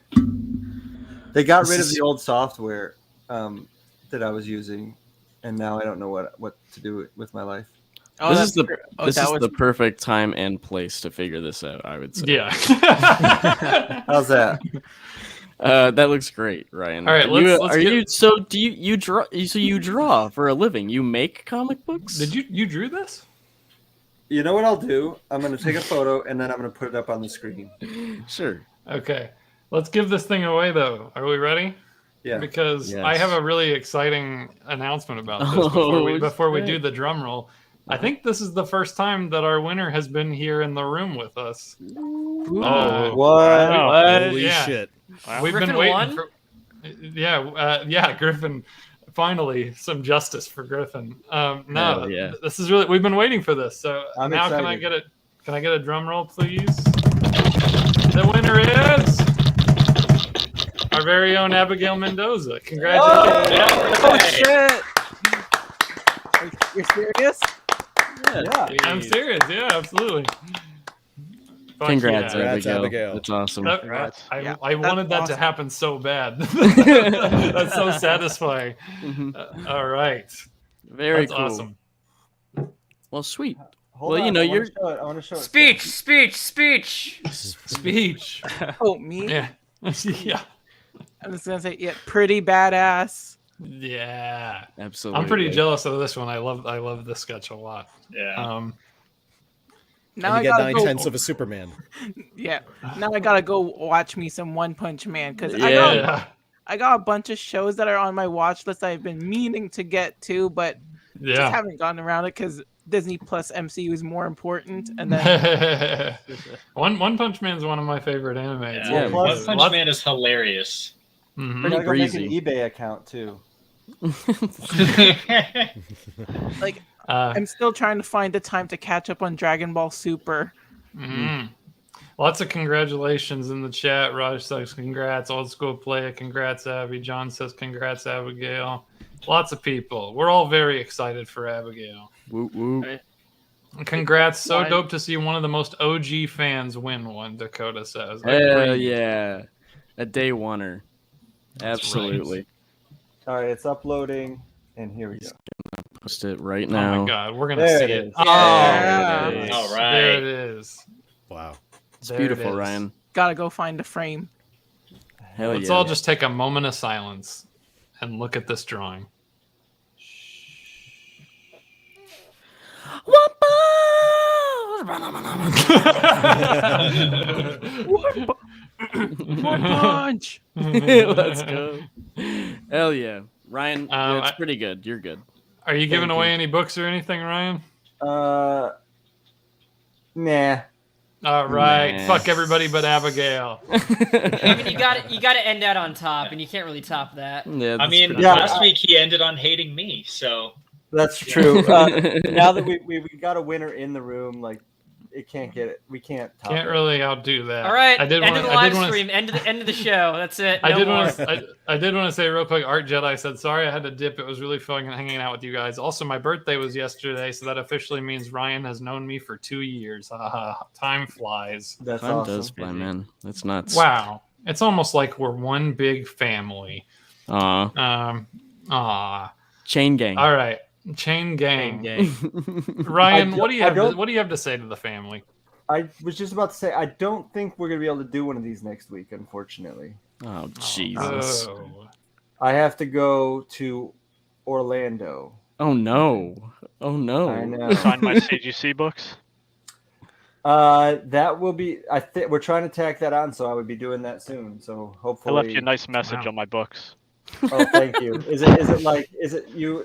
They got rid of the old software that I was using, and now I don't know what to do with my life. This is the perfect time and place to figure this out, I would say. Yeah. How's that? That looks great, Ryan. All right, you draw? So you draw for a living? You make comic books? Did you drew this? You know what I'll do? I'm going to take a photo and then I'm going to put it up on the screen. Sure. Okay. Let's give this thing away, though. Are we ready? Yeah. Because I have a really exciting announcement about this before we do the drum roll. I think this is the first time that our winner has been here in the room with us. What? Holy shit. Wow. We've been waiting for... Griffin. Finally, some justice for Griffin. This is really... We've been waiting for this. So I'm now excited. can I get a drum roll, please? The winner is... our very own Abigail Mendoza. Congratulations. Oh shit! You're serious? Yeah. I'm serious. Yeah, absolutely. Congrats, Congrats, Abigail. That's awesome. I wanted that to happen so bad. That's so satisfying. All right. Very That's cool. Awesome. Well, sweet. Hold well, on, you know, I want to show it. Speech. Oh, me? Yeah. Yeah. I was gonna say, pretty badass. Yeah. Absolutely. I'm pretty jealous of this one. I love this sketch a lot. Yeah. Now and you I get gotta 9/10 of a Superman. Yeah. Now I gotta go watch me some One Punch Man because I got a bunch of shows that are on my watch list I've been meaning to get to, but just haven't gotten around it because Disney Plus MCU is more important. And then One Punch Man is one of my favorite animes. Yeah. One Punch Man is hilarious. Mm-hmm. I gotta make an eBay account too. Like I'm still trying to find the time to catch up on Dragon Ball Super. Mm-hmm. Lots of congratulations in the chat. Raj says congrats. Old School Playa, congrats, Abby. John says congrats, Abigail. Lots of people. We're all very excited for Abigail. Woo woo. Congrats. So dope to see one of the most OG fans win one, Dakota says. Hell yeah. A day oneer. Absolutely. All right, it's uploading, and here we go. Post it right now. Oh my god, we're gonna There see it it. is. Oh, Yeah. All right. There it is. Wow. It's There beautiful, it is. Ryan. Gotta go find a frame. Hell Let's yeah. all just take a moment of silence and look at this drawing. One punch. Let's go. Hell yeah. Ryan, it's I- pretty good. You're good. Are you giving Thank away you. any books or anything, Ryan? Nah. All right. Nah. Fuck everybody but Abigail. I mean, you got to end that on top, and you can't really top that. Yeah, I that's mean, pretty Yeah. last week he ended on hating me, so That's true. Now that we got a winner in the room, like we can't top Can't it. really outdo that. All right, I did end want of the live stream, end of the show. That's it. I No did more. want to. I did want to say real quick. Art Jedi said, "Sorry, I had to dip. It was really fun hanging out with you guys. Also, my birthday was yesterday, so that officially means Ryan has known me for 2 years. Time flies. That's Time awesome. does fly, man. That's nuts. Wow, it's almost like we're one big family. Aw. Chain gang. All right, chain gang. Gang. Ryan, I what do you don't- have? I don't- What do you have to say to the family? I was just about to say, I don't think we're gonna be able to do one of these next week, unfortunately. Oh, Jesus. Oh. I have to go to Orlando. Oh, no. Oh, no. I know. Sign my CGC books. That will be. We're trying to tack that on, so I would be doing that soon. So I hopefully. left you a nice message Wow. on my books. Oh, thank you. Is it you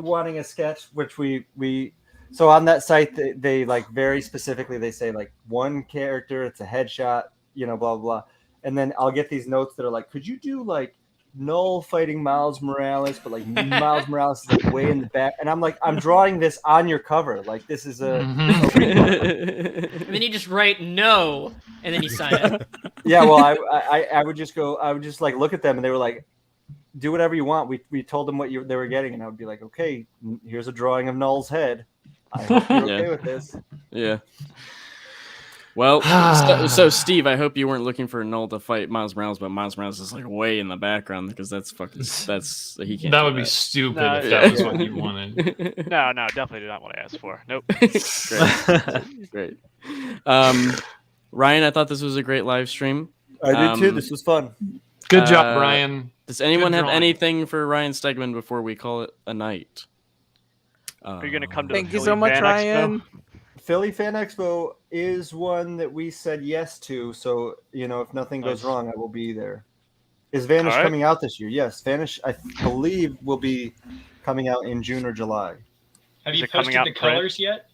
wanting a sketch? Which we so on that site they like very specifically they say like one character, it's a headshot, blah blah blah, and then I'll get these notes that are like, could you do like Null fighting Miles Morales, but like Miles Morales is like way in the back, and I'm like, I'm drawing this on your cover, like this is a. And then you just write no, and then you sign it. Yeah, well, I would just go, I would just like look at them, and they were like, do whatever you want. We told them what they were getting, and I would be like, okay, here's a drawing of Null's head. I hope you're okay with this. Yeah. Well, so Steve, I hope you weren't looking for Null to fight Miles Morales, but Miles Morales is like way in the background because he can't. That do would be stupid No, if that was what you wanted. No, definitely did not what I asked for. Nope. Great. Ryan, I thought this was a great live stream. I did too. This was fun. Good job, Ryan. Does anyone Good have drawing. anything for Ryan Stegman before we call it a night? Are you gonna come to Thank the you Philly so much, Fan Ryan. Expo? Philly Fan Expo is one that we said yes to. So, if nothing goes wrong, I will be there. Is Vanish All right. coming out this year? Yes. Vanish, I believe, will be coming out in June or July. have Is you it coming posted out the in print? colors yet?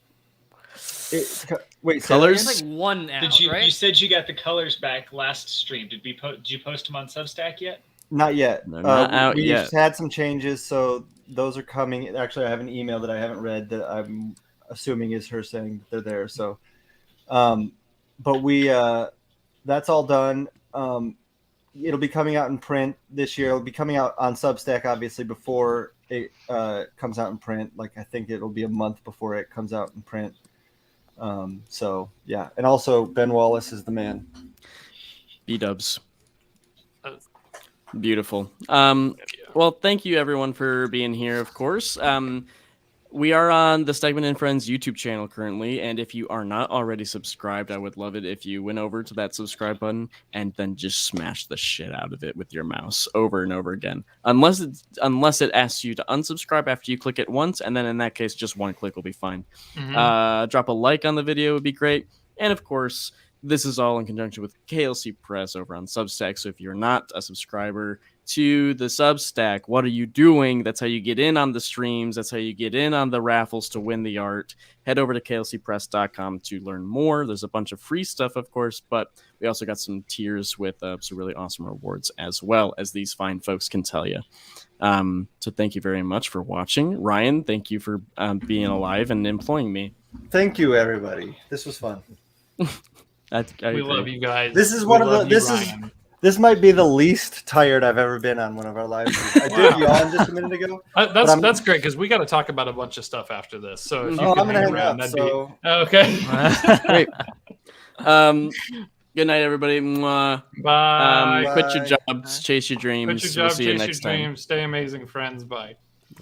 Wait, Colors? There's like one out, Did you right? you said you got the colors back last stream? Did you post them on Substack yet? Not yet. They're not out we yet. just had some changes, so those are coming. Actually, I have an email that I haven't read that I'm assuming is her saying they're there. So, but we that's all done. It'll be coming out in print this year. It'll be coming out on Substack, obviously, before it comes out in print. Like I think it'll be a month before it comes out in print. So yeah, and also Ben Wallace is the man. B-dubs. Beautiful. Well, thank you everyone for being here, of course. We are on the Stegman and Friends YouTube channel currently, and if you are not already subscribed, I would love it if you went over to that subscribe button and then just smash the shit out of it with your mouse over and over again. Unless it asks you to unsubscribe after you click it once, and then in that case, just one click will be fine. Drop a like on the video would be great. And of course, this is all in conjunction with KLC Press over on Substack. So if you're not a subscriber to the Substack, what are you doing? That's how you get in on the streams. That's how you get in on the raffles to win the art. Head over to klcpress.com to learn more. There's a bunch of free stuff, of course, but we also got some tiers with some really awesome rewards as well, as these fine folks can tell you. So thank you very much for watching. Ryan, thank you for being alive and employing me. Thank you, everybody. This was fun. I We agree. love you guys. This is We one of love the. you, This Ryan. is. This might be the least tired I've ever been on one of our live streams. I did yawn just a minute ago. That's great because we got to talk about a bunch of stuff after this. So if you I'm can gonna hang hang around, up. that'd So be okay. Great. Good night, everybody. Mwah. Bye. Quit your jobs, chase your dreams. Quit your job, we'll see you chase next your time. dreams, stay amazing, friends. Bye.